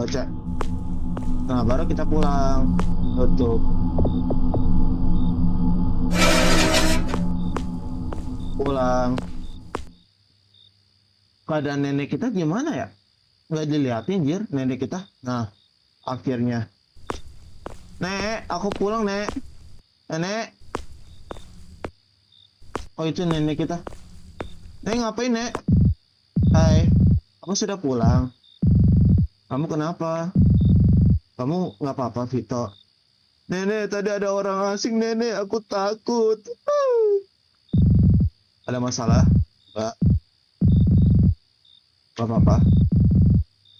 Speaker 1: Cek. Nah, baru kita pulang. Tutup. Pulang. Keadaan nenek kita gimana ya? Nggak dilihatin, Jir, nenek kita. Nah, akhirnya. Nek, aku pulang, Nek. Nenek. Oh, itu nenek kita. Nek, ngapain, Nek? Hai, aku sudah pulang. Kamu kenapa? Kamu nggak apa-apa, Vito? Nenek, tadi ada orang asing, nenek. Aku takut. Ada masalah? Enggak. Gak apa-apa.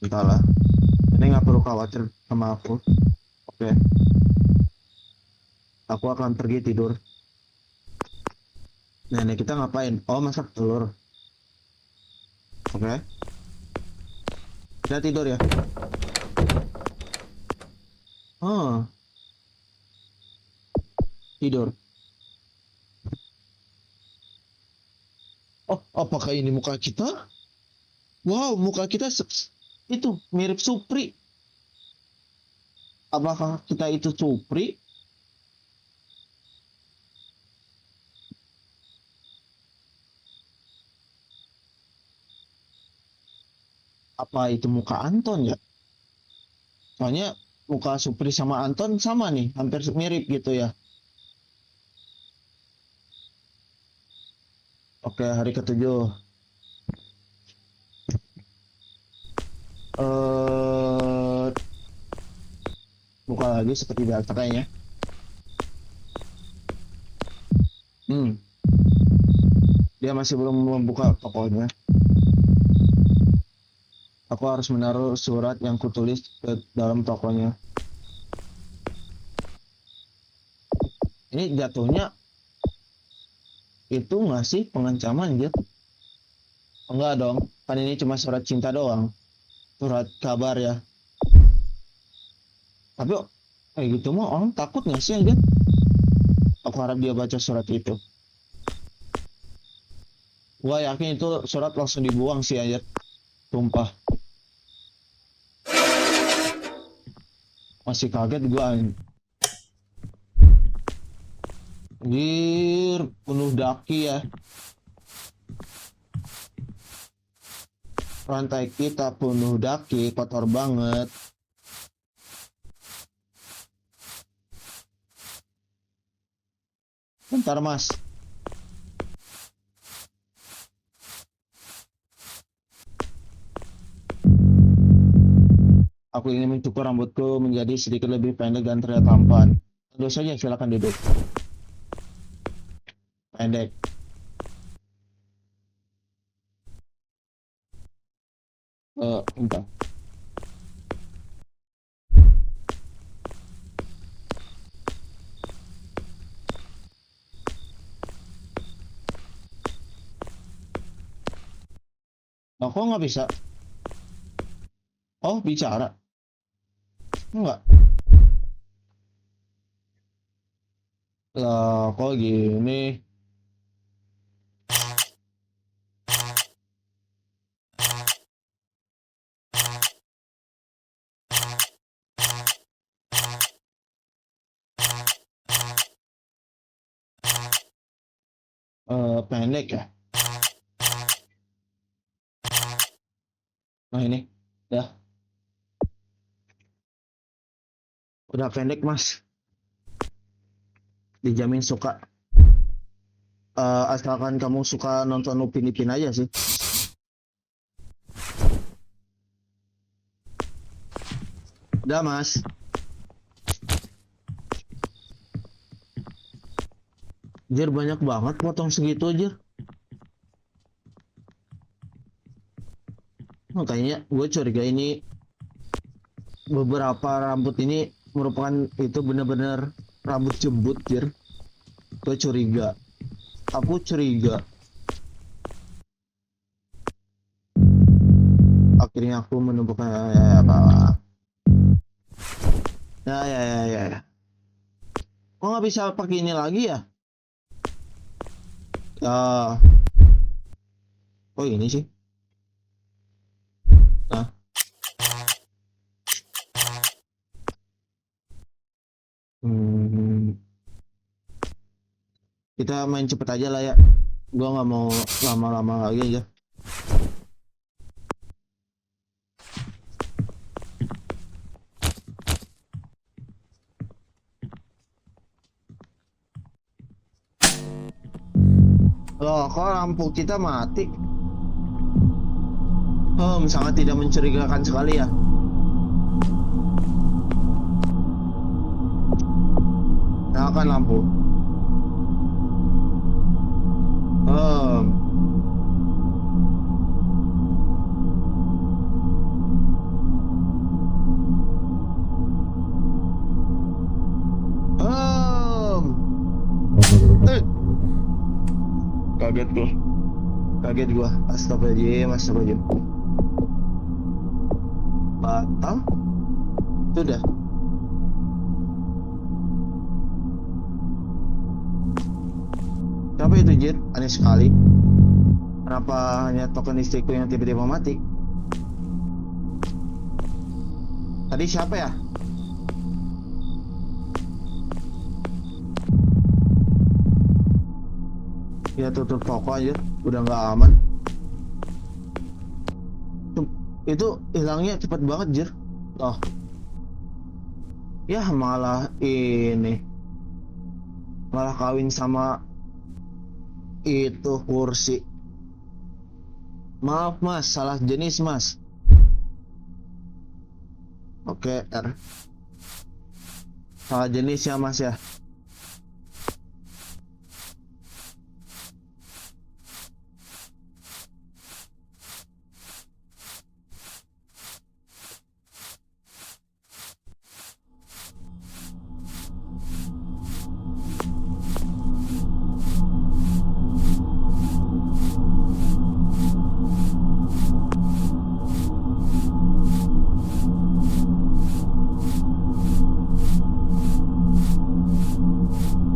Speaker 1: Entahlah. Nenek nggak perlu khawatir sama aku. Oke. Aku akan pergi tidur. Nenek kita ngapain? Oh, masak telur. Oke. Kita tidur ya. Oh, tidur. Oh, apakah ini muka kita? Wow, muka kita itu mirip Supri. Apakah kita itu Supri? Apa itu muka Anton ya? Soalnya muka Supri sama Anton sama nih, hampir mirip gitu ya. Oke, hari ketujuh. Buka lagi seperti biasa kayaknya. Dia masih belum membuka tokonya. Aku harus menaruh surat yang kutulis ke dalam tokonya. Ini jatuhnya itu nggak sih pengancaman gitu? Enggak dong, kan ini cuma surat cinta doang. Surat kabar ya. Tapi kayak gitu mah orang takut nggak sih anjir? Aku harap dia baca surat itu. Gua yakin itu surat langsung dibuang sih anjir. Sumpah. Masih kaget gua. Anjir, penuh daki ya. Rantai kita penuh daki, kotor banget. Bentar mas. Aku ingin mencukur rambutku menjadi sedikit lebih pendek dan terlihat tampan. Tentu saja, silakan duduk. Pendek. Entah. Nah, kok nggak bisa? Oh, bicara. Enggak. Lah, kok gini? Pendek ya? Nah, ini. Dah. Udah pendek, mas. Dijamin suka. Asalkan kamu suka nonton Upin Ipin aja sih. Udah, mas. Jir, banyak banget potong segitu aja. Makanya gue curiga ini beberapa rambut ini merupakan itu benar-benar rambut jembut, Jir. Gue curiga. Aku curiga. Akhirnya aku menemukan apa? Ya. Kok nggak bisa pakai ini lagi ya? Oh ini sih. Nah. Kita main cepet aja lah ya. Gua nggak mau lama-lama lagi aja. Loh, kok lampu kita mati? Sangat tidak mencurigakan sekali ya. Nyalakan lampu. Hmm. Hmm. Eh. Kaget gua. Kaget gua. Astagfirullahaladzim, astagfirullahaladzim. Batal? Sudah. Siapa itu, Jir? Aneh sekali. Kenapa hanya token istriku yang tiba-tiba mati? Tadi siapa ya? Ya tutup toko aja, udah nggak aman. Itu hilangnya cepet banget, Jir. Oh, ya malah ini, malah kawin sama itu kursi. Maaf mas, salah jenis mas. Oke, R. Salah jenis ya mas ya.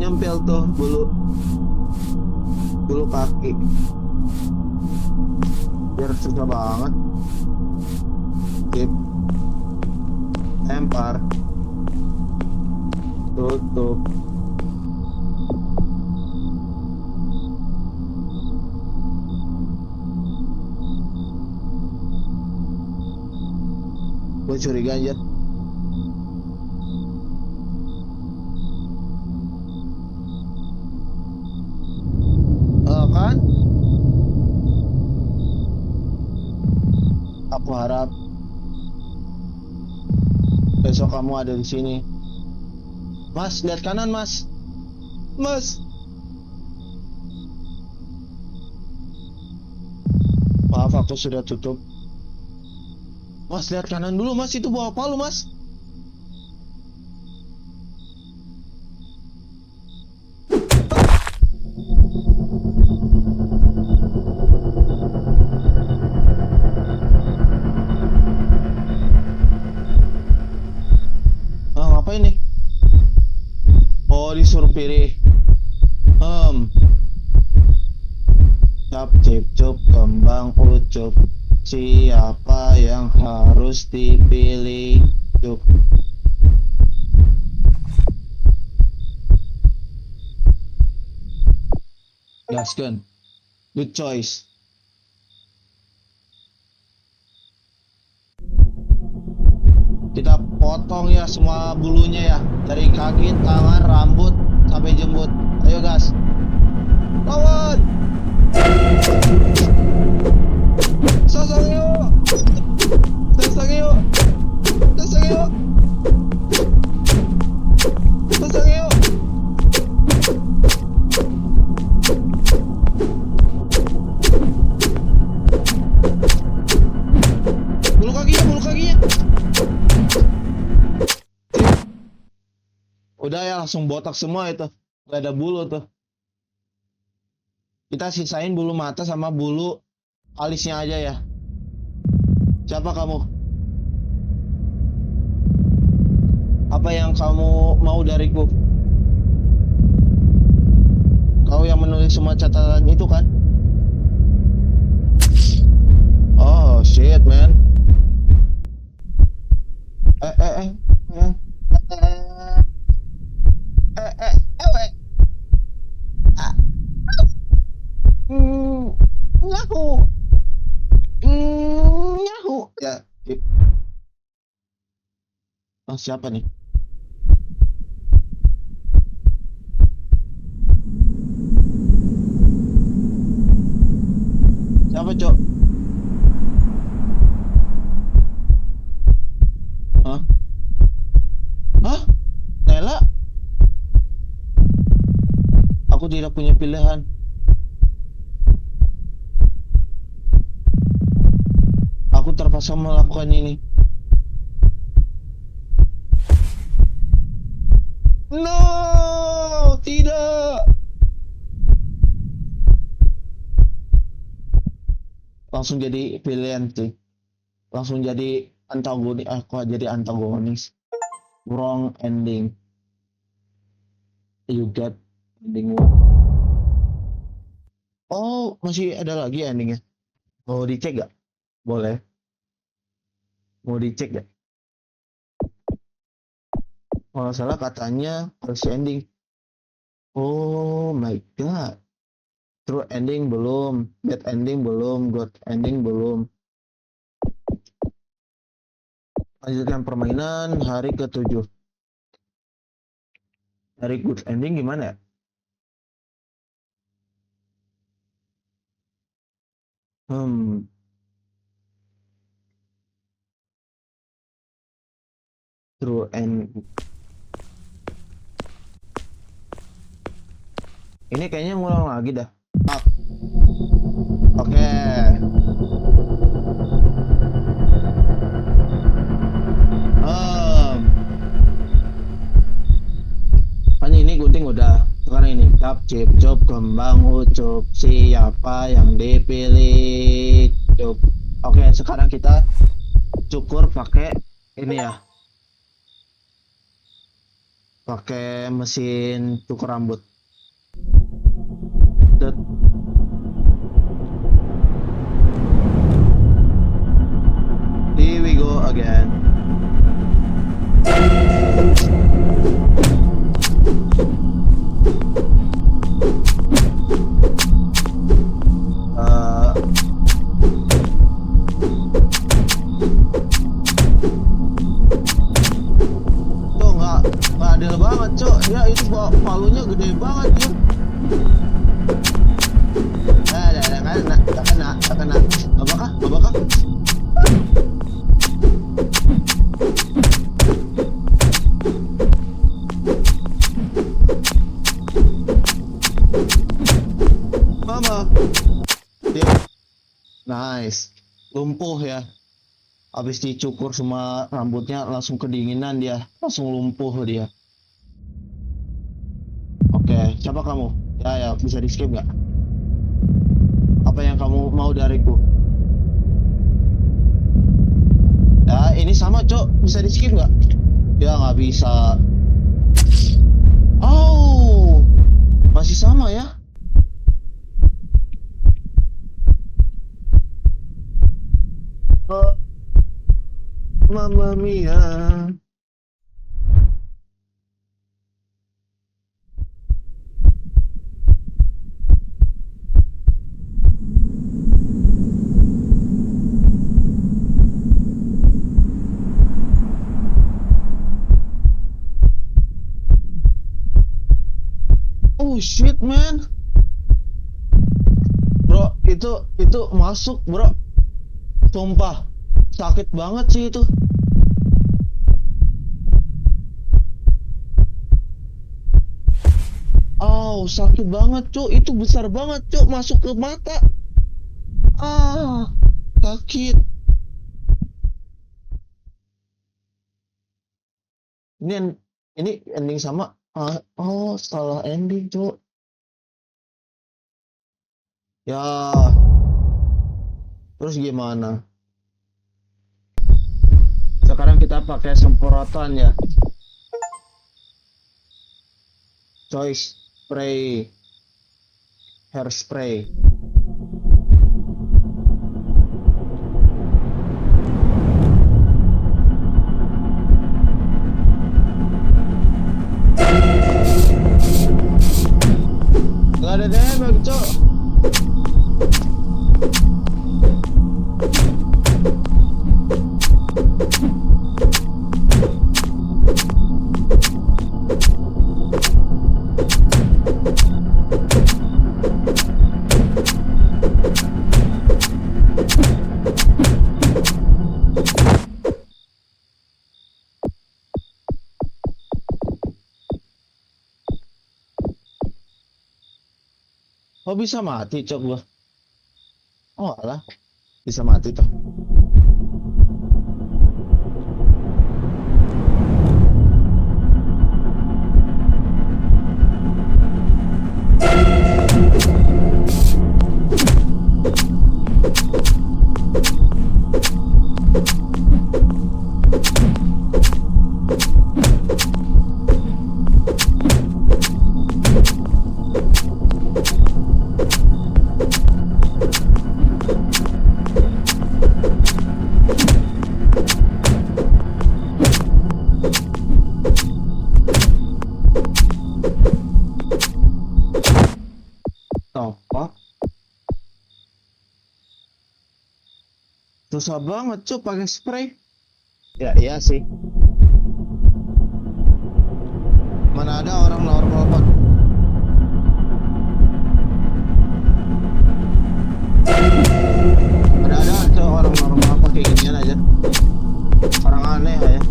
Speaker 1: Nyempil tuh bulu kaki. Biar susah banget. Skip. Lempar. Tutup. Gue curiga aja. Kan? Aku harap besok kamu ada di sini. Mas, lihat kanan, Mas. Mas. Maaf, aku sudah tutup. Mas, lihat kanan dulu, Mas. Itu bawa palu, Mas. Apa ini? Oh, disuruh pilih. Cap cip cup kembang ucup. Siapa yang harus dipilih? Cuk. Gaskan. Good choice. Kita potong ya semua bulunya ya, dari kaki, tangan, rambut sampai jembut. Ayo gas, lawan. Sasang yuk, sasang yuk, sasang yuk, sasang yuk. Bulu kakinya. Udah ya, langsung botak semua itu. Gak ada bulu tuh. Kita sisain bulu mata sama bulu alisnya aja ya. Siapa kamu? Apa yang kamu mau dariku? Kau yang menulis semua catatan itu kan? Oh shit man. Nyahu. Nyahu. Ya, skip. Oh, siapa nih? Siapa, Cok? Hah? Hah? Nela? pilihan. Aku terpaksa melakukan ini. No, tidak. Langsung jadi pilihan sih. Langsung jadi antagonis. Aku jadi antagonis. Wrong ending. You get ending. Oh, masih ada lagi endingnya. Mau dicek gak? Boleh. Mau dicek gak? Kalau salah katanya harus ending. Oh my god. True ending belum, bad ending belum, good ending belum. Lanjutkan permainan hari ke-7. Dari good ending gimana ya? Hmm, true end. Ini kayaknya ngulang lagi dah. Ah, oke. Kan ini gunting udah. Sekarang ini cap, cip, cop, kembang, ucup. Siapa yang dipilih? Cup. Oke, sekarang kita cukur pakai ini ya. Pakai mesin cukur rambut. Set. Here we go again. Tuh nggak adil banget, Cok. Ya itu palunya gede banget, ya. Nggak kena. Apakah? Mama. Dia. Nice. Lumpuh ya. Habis dicukur semua rambutnya langsung kedinginan dia. Langsung lumpuh dia. Oke, siapa kamu? Ya, bisa di skip nggak? Apa yang kamu mau dariku? Ya, ini sama, Cok. Bisa di skip nggak? Ya, nggak bisa. Oh, masih sama ya? Oh, Mamma Mia. Oh shit man, bro, itu masuk bro, sumpah sakit banget sih itu. Oh sakit banget cuk, itu besar banget cuk, masuk ke mata. Ah sakit. Ini ini ending sama. Oh salah ending cuk. Ya terus gimana? Sekarang kita pakai semprotan ya. Choice spray, hairspray. Gak ada damage cok. Oh bisa mati cok gua. Oh alah, bisa mati tuh. Topok. Susah banget cok pakai spray. Ya iya sih. Mana ada orang normal pak. Ada cok orang normal pakai ginian aja. Orang aneh ya.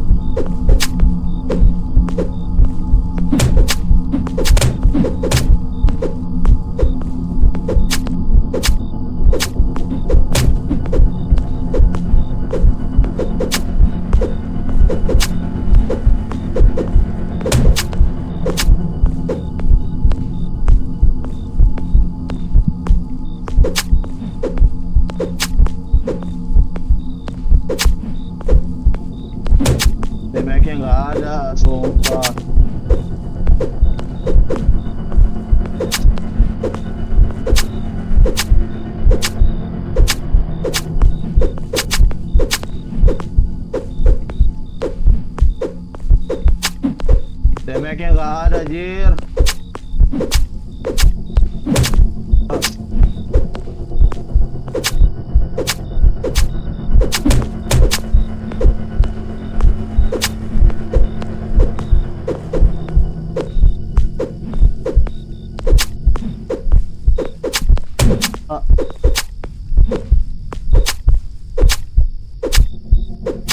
Speaker 1: Damage-nya nggak ada, sumpah. Damage-nya nggak ada, jir. Ah.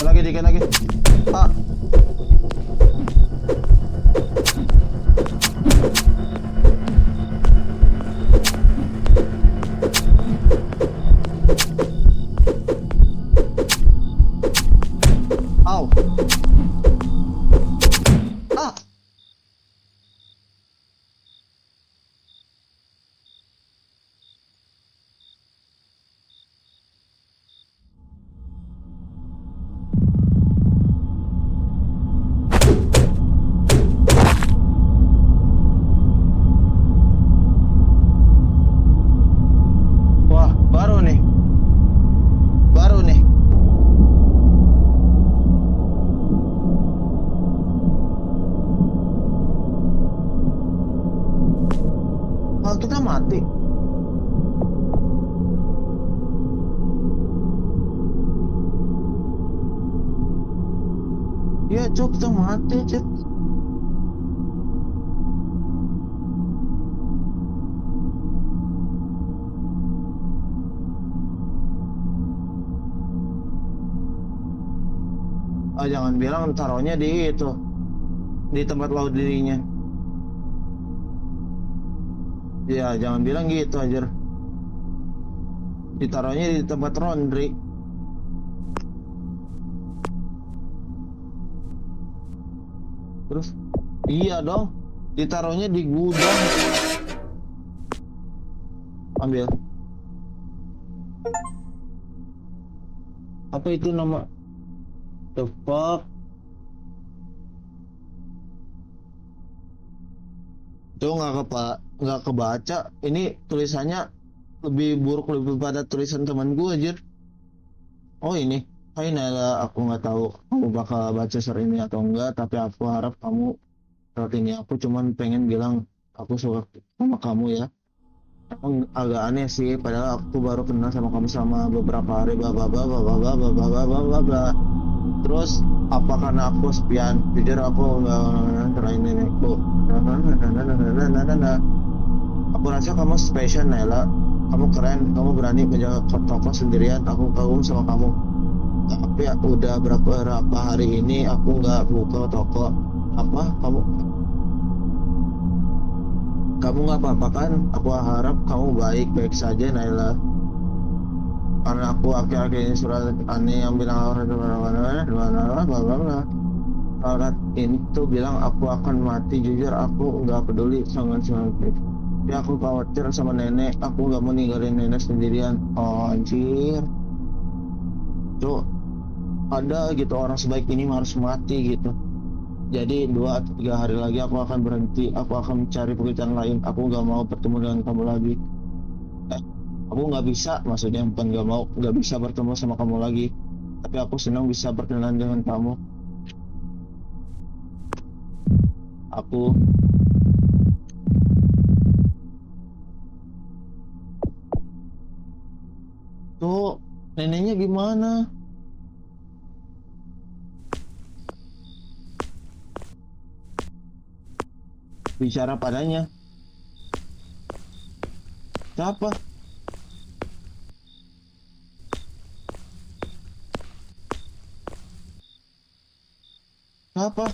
Speaker 1: Lagi dikit lagi. Ah. Au. Ah. Wah, baru nih. Baru nih. Oh, kita mati. Iya, cuk, kita mati, cuk. Ah, jangan bilang taruhnya di itu, di tempat laut dirinya. Ya, jangan bilang gitu aja. Ditaruhnya di tempat laundry. Terus, iya dong, ditaruhnya di gudang. Ambil. Apa itu nama? The fuck? Tuh nggak kebaca. Ini tulisannya lebih buruk lebih pada tulisan teman gue anjir. Oh ini. Hai Nela, aku nggak tahu kamu bakal baca share ini atau enggak, tapi aku harap kamu saat ini. Aku cuman pengen bilang aku suka sama kamu ya. Emang agak aneh sih, padahal aku baru kenal sama kamu selama beberapa hari. Bla bla bla bla bla bla bla bla bla bla bla. Terus apa karena aku sepian? Jujur aku nggak terakhir nenekku. Aku rasa kamu spesial Nela. Kamu keren, kamu berani menjaga toko sendirian. Aku kagum sama kamu. Tapi ya, udah berapa hari ini aku nggak buka toko. Apa kamu? Kamu nggak apa-apa kan? Aku harap kamu baik-baik saja, Naila. Karena aku akhir-akhir ini surat aneh yang bilang orang bla bla bla. Surat itu bilang aku akan mati. Jujur aku nggak peduli sangat sangat. Tapi aku khawatir sama nenek. Aku nggak mau ninggalin nenek sendirian. Oh, anjir. Tuh ada gitu orang sebaik ini harus mati gitu. Jadi 2 atau 3 hari lagi aku akan berhenti. Aku akan mencari pekerjaan lain. Aku nggak mau bertemu dengan kamu lagi. Eh, aku nggak bisa, maksudnya bukan nggak bisa bertemu sama kamu lagi. Tapi aku senang bisa berkenalan dengan kamu. Aku tuh neneknya gimana? Bicara padanya. Siapa? Siapa?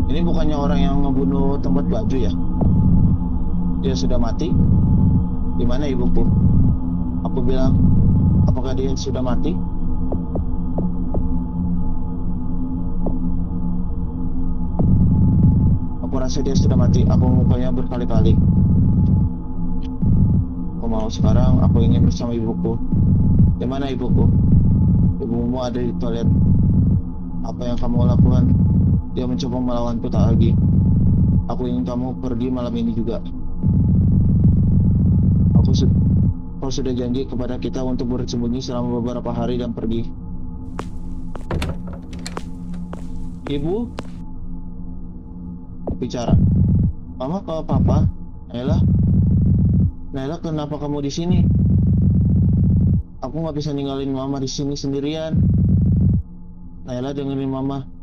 Speaker 1: Ini bukannya orang yang ngebunuh tempat baju ya? Dia sudah mati? Di mana ibuku? Aku bilang, apakah dia sudah mati? Aku rasa dia sudah mati. Aku mukanya berkali-kali. Aku mau sekarang. Aku ingin bersama ibuku. Di mana ibuku? Ibumu ada di toilet. Apa yang kamu lakukan? Dia mencoba melawanku tak lagi. Aku ingin kamu pergi malam ini juga. Aku su- Kau sudah janji kepada kita untuk bersembunyi selama beberapa hari dan pergi. Ibu, bicara. Mama ke papa. Nailah, Nailah, kenapa kamu di sini? Aku nggak bisa ninggalin mama di sini sendirian. Nailah, dengerin mama.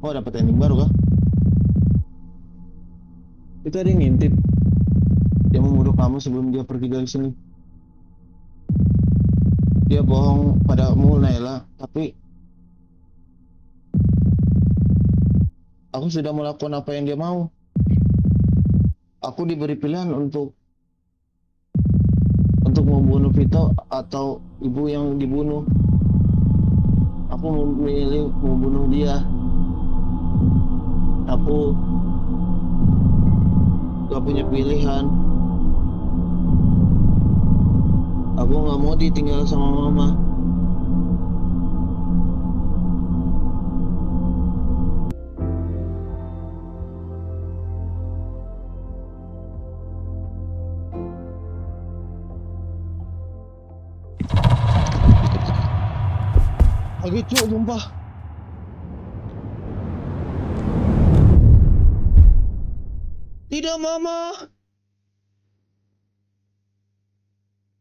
Speaker 1: Oh, dapat ending baru kah? Itu ada yang ngintip. Dia membunuh kamu sebelum dia pergi dari sini. Dia bohong padamu, Nailah. Tapi aku sudah melakukan apa yang dia mau. Aku diberi pilihan untuk membunuh Vito atau ibu yang dibunuh. Aku memilih membunuh dia. Aku gak punya pilihan. Aku gak mau ditinggal sama mama. Lagi cuy, sumpah. Tidak, mama.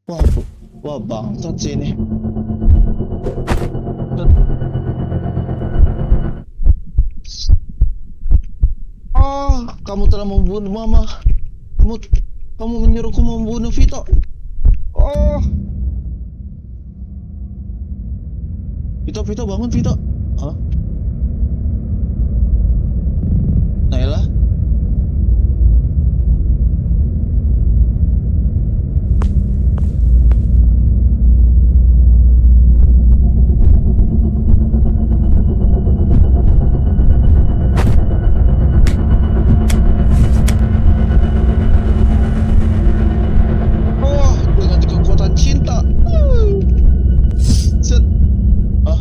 Speaker 1: Wah, wah bangsat sih ini. Ah, kamu telah membunuh mama. Kamu, kamu menyuruhku membunuh Vito. Oh, Vito bangun Vito. Hah? Nailah? Oh, dengan kekuatan cinta. Set. Ah,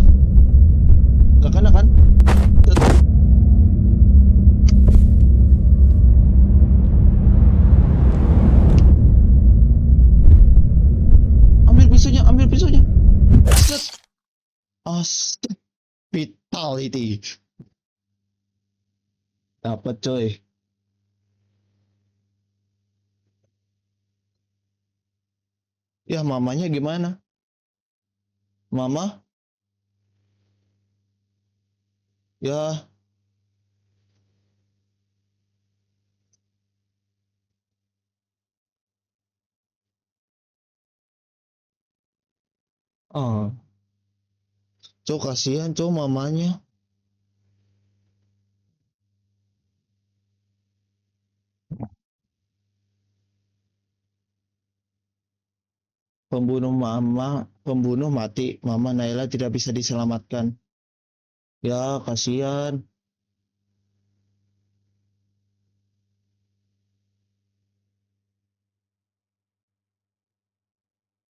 Speaker 1: gak kena kan? Set. Ambil pisaunya. Set. Astaga, fatality. Dapat coy. Ya mamanya gimana? Mama? Ya, Oh, cok kasihan cok mamanya. Pembunuh mati. Mama Naila tidak bisa diselamatkan. Ya, kasihan.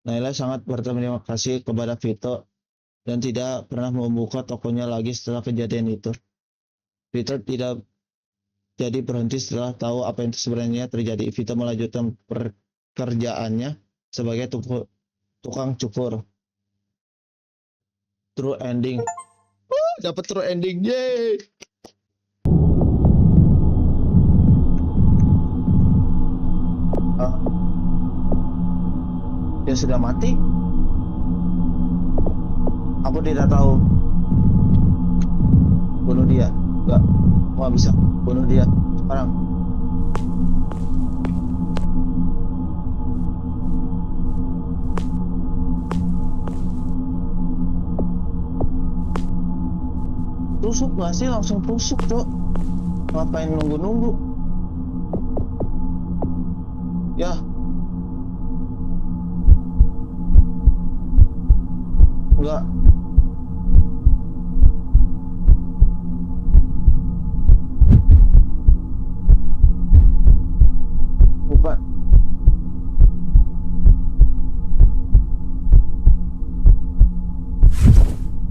Speaker 1: Naila sangat berterima kasih kepada Vito dan tidak pernah membuka tokonya lagi setelah kejadian itu. Vito tidak jadi berhenti setelah tahu apa yang sebenarnya terjadi. Vito melanjutkan pekerjaannya sebagai tukang cukur. True ending. Dapat true ending. Yeay. Dia sudah mati? Aku tidak tahu. Bunuh dia. Enggak. Nggak bisa. Bunuh dia. Sekarang. Tusuk nggak sih? Langsung tusuk, Cok. Ngapain nunggu-nunggu? Ya. Enggak. Bukan.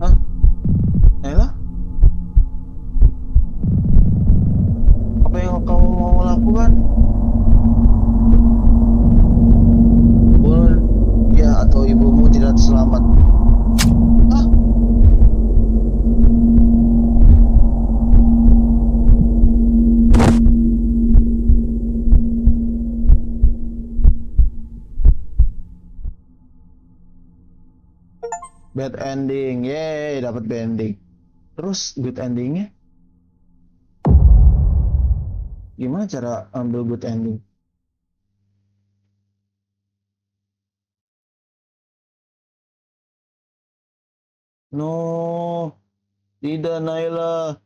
Speaker 1: Hah? Nela? Apa yang kamu mau lakukan? Bunuh dia atau ibumu tidak selamat. Hah? Bad ending. Yeay, dapat bad ending. Terus good endingnya? Gimana cara ambil good ending? No, tidak Naila.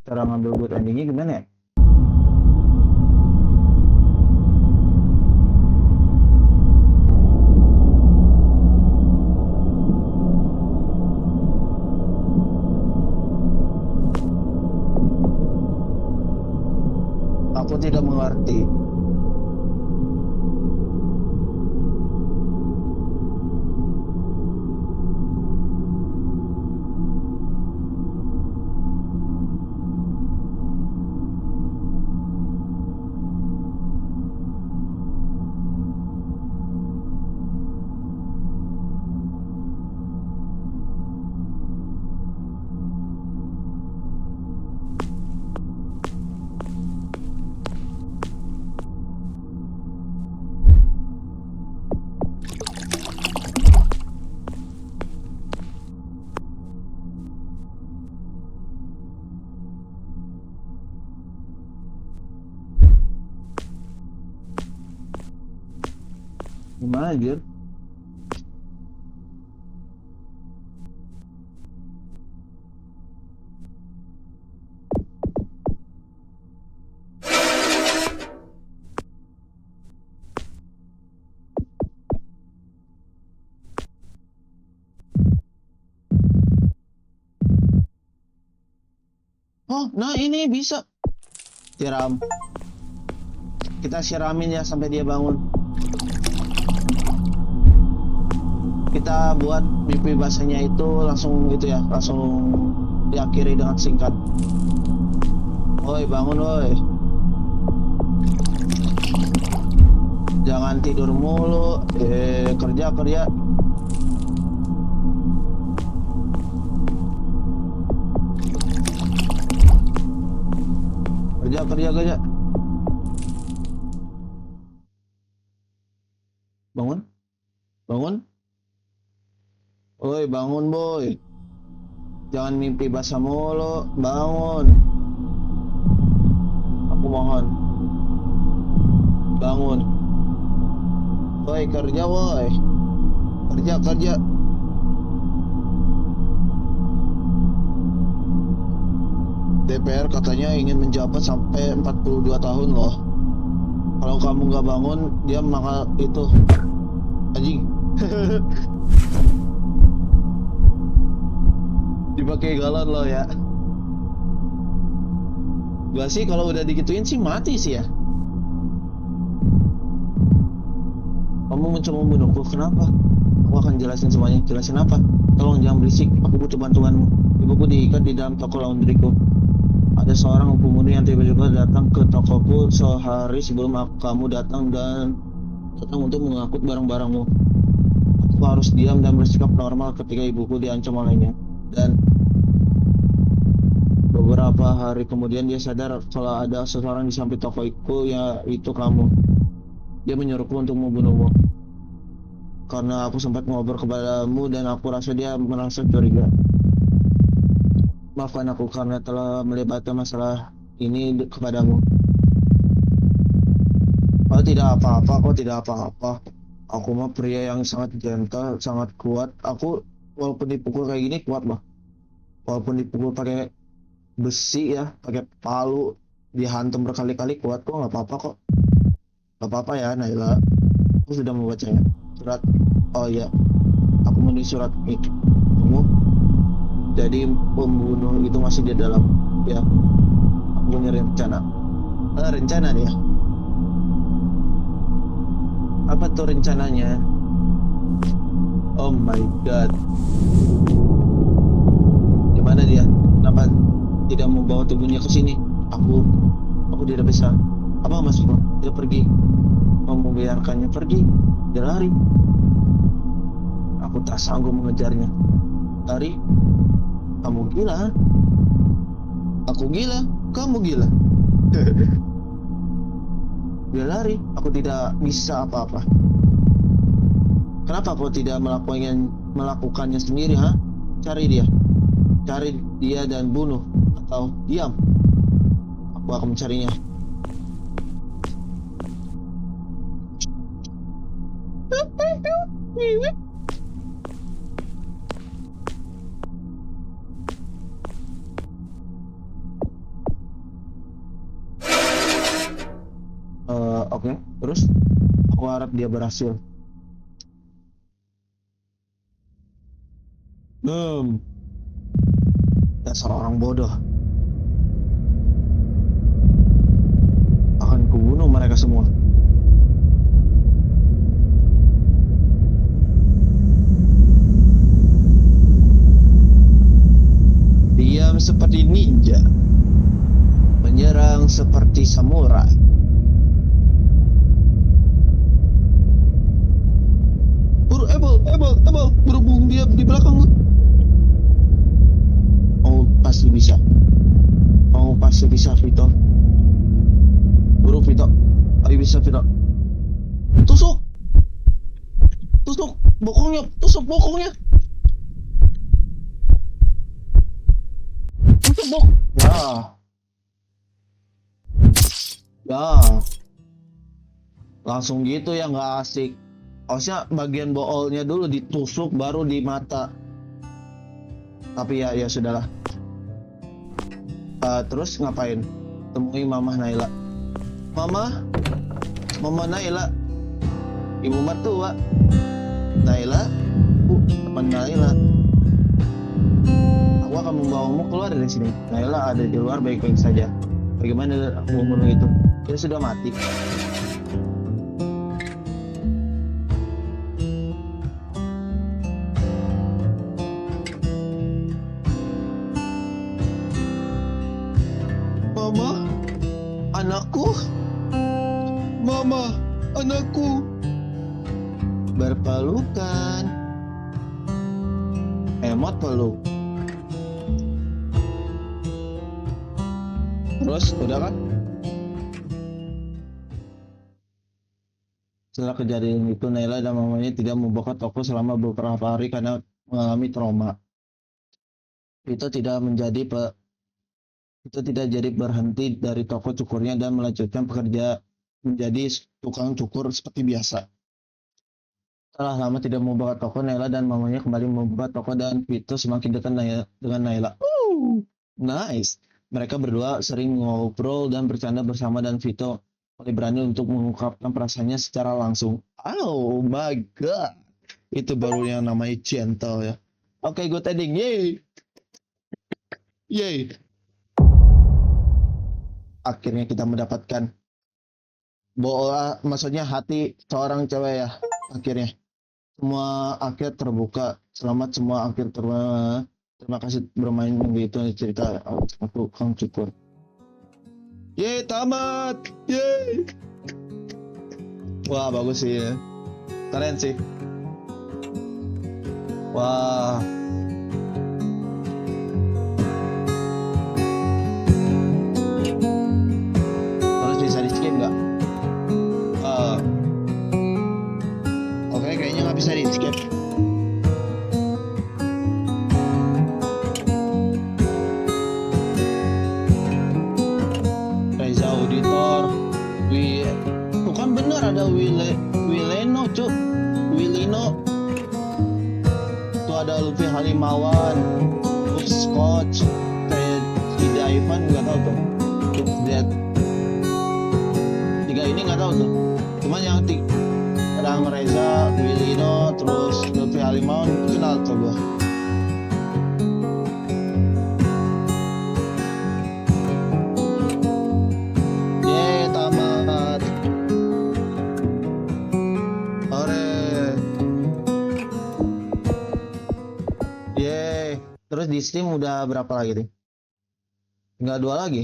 Speaker 1: Cara ngambil good endingnya gimana ya? Aku tidak mengerti. Gimana anjir? Oh, nah ini bisa. Siram. Kita siramin ya sampai dia bangun. Kita buat mimpi basahnya itu langsung gitu ya, langsung diakhiri dengan singkat. Woi, bangun woi. Jangan tidur mulu. Kerja kerja. Kerja kerja kerja. Bangun. Bangun. Woi, bangun boy. Jangan mimpi basah mulu. Bangun. Aku mohon. Bangun. Woi, kerja woi. Kerja. DPR katanya ingin menjabat sampai 42 tahun loh. Kalau kamu nggak bangun, dia bakal itu anjing. Dipakai galon loh ya. Gak sih, kalau udah digituin sih mati sih ya. Kamu mencoba membunuhku, kenapa? Aku akan jelasin semuanya. Jelasin apa? Tolong jangan berisik, aku butuh bantuanmu. Ibuku diikat di dalam toko laundryku. Ada seorang pembunuh yang tiba-tiba datang ke tokoku sehari sebelum kamu datang untuk mengangkut barang-barangmu. Aku harus diam dan bersikap normal ketika ibuku diancam olehnya. Dan beberapa hari kemudian dia sadar kalau ada seseorang di samping tokoku, yaitu kamu. Dia menyuruhku untuk membunuhmu. Karena aku sempat ngobrol kepadamu dan aku rasa dia merasa curiga. Maafkan aku karena telah melibatkan masalah ini kepadamu. Oh tidak apa-apa. Aku mah pria yang sangat gentle, sangat kuat. Aku walaupun dipukul kayak gini kuat loh. Walaupun dipukul pakai besi ya, pakai palu, dihantam berkali-kali kuat kok, nggak apa-apa kok. Nggak apa-apa ya Naila. Aku sudah membacanya. Surat. Oh iya, aku menulis surat itu. Kamu jadi pembunuh itu masih di dalam. Ya, aku punya rencana. Rencana dia. Apa tuh rencananya? Oh my god. Gimana dia? Kenapa tidak membawa tubuhnya ke sini? Aku tidak bisa. Apa maksudmu? Dia pergi. Mau membiarkannya pergi? Dia lari. Aku tak sanggup mengejarnya. Lari? Kamu gila? Aku gila? Kamu gila? Dia lari. Aku tidak bisa apa-apa. Kenapa kau tidak melakukannya sendiri, ha? Cari dia dan bunuh, atau diam. Aku akan mencarinya. Oke. Terus aku harap dia berhasil. Dasar orang bodoh. Akan kubunuh mereka semua. Diam seperti ninja, menyerang seperti samurai. Ebal, berhubung dia di belakangmu. Oh, pasti bisa, Vito. Buru, Vito. Ayo bisa, Vito. Tusuk bokongnya. Tusuk bok. Ya. Langsung gitu ya, nggak asik. Harusnya bagian boolnya dulu ditusuk baru di mata. Tapi ya sudahlah. Terus ngapain? Temui Mama Naila. Mama Naila. Ibu mertua. Naila. Teman Naila. Aku akan membawamu keluar dari sini. Naila ada di luar baik-baik saja. Bagaimana membunuh itu? Dia sudah mati. Mama, anakku. Berpelukan. Emot peluk. Terus, udah kan? Setelah kejadian itu, Naila dan mamanya tidak membuka toko selama beberapa hari karena mengalami trauma. Itu tidak jadi berhenti dari toko cukurnya dan melanjutkan pekerja menjadi tukang cukur seperti biasa. Setelah lama tidak membuka toko, Naila dan mamanya kembali membuka toko dan Vito semakin dekat dengan Naila. Nice. Mereka berdua sering ngobrol dan bercanda bersama dan Vito mulai berani untuk mengungkapkan perasaannya secara langsung. Oh my god. Itu baru yang namanya gentle ya. Oke, good ending. Yay. Yay. Akhirnya kita mendapatkan bola, maksudnya hati seorang cewek ya. Akhirnya. Semua akhir terbuka. Selamat semua akhir terbuka. Terima kasih bermain begitu cerita. Aku Kang Cukur. Yeay, tamat. Yeay. Wah, bagus sih ya. Keren sih. Wah. Terus bisa di skip nggak? Oke, kayaknya nggak bisa di skip. Reza Auditor, tuh kan bener ada Wileno cuk, Wilino. Tuh ada Lutfi Halimawan, Scotch, kayak Ida Ivan nggak tahu tuh. Lihat tiga ini nggak tahu tuh. Cuman yang ada Reza, Wilino, terus Lutfi Halimawan kenal tuh gua. Yeay, tamat. Ore. Yeay. Terus di Steam udah berapa lagi nih? Tinggal 2 lagi.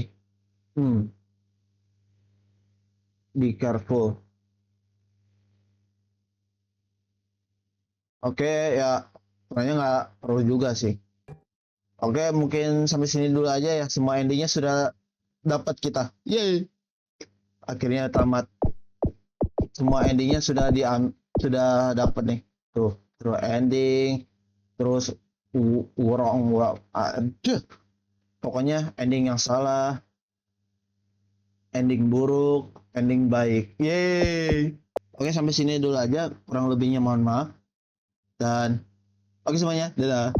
Speaker 1: Be careful. Oke, ya kayaknya nggak perlu juga sih. Oke, mungkin sampai sini dulu aja ya. Semua endingnya sudah dapat kita. Yeay. Akhirnya tamat. Semua endingnya sudah dapat nih. Tuh, terus ending, terus aduh. Pokoknya ending yang salah, ending buruk, ending baik. Yeay. Oke, sampai sini dulu aja. Kurang lebihnya mohon maaf. Dan oke semuanya, dadah.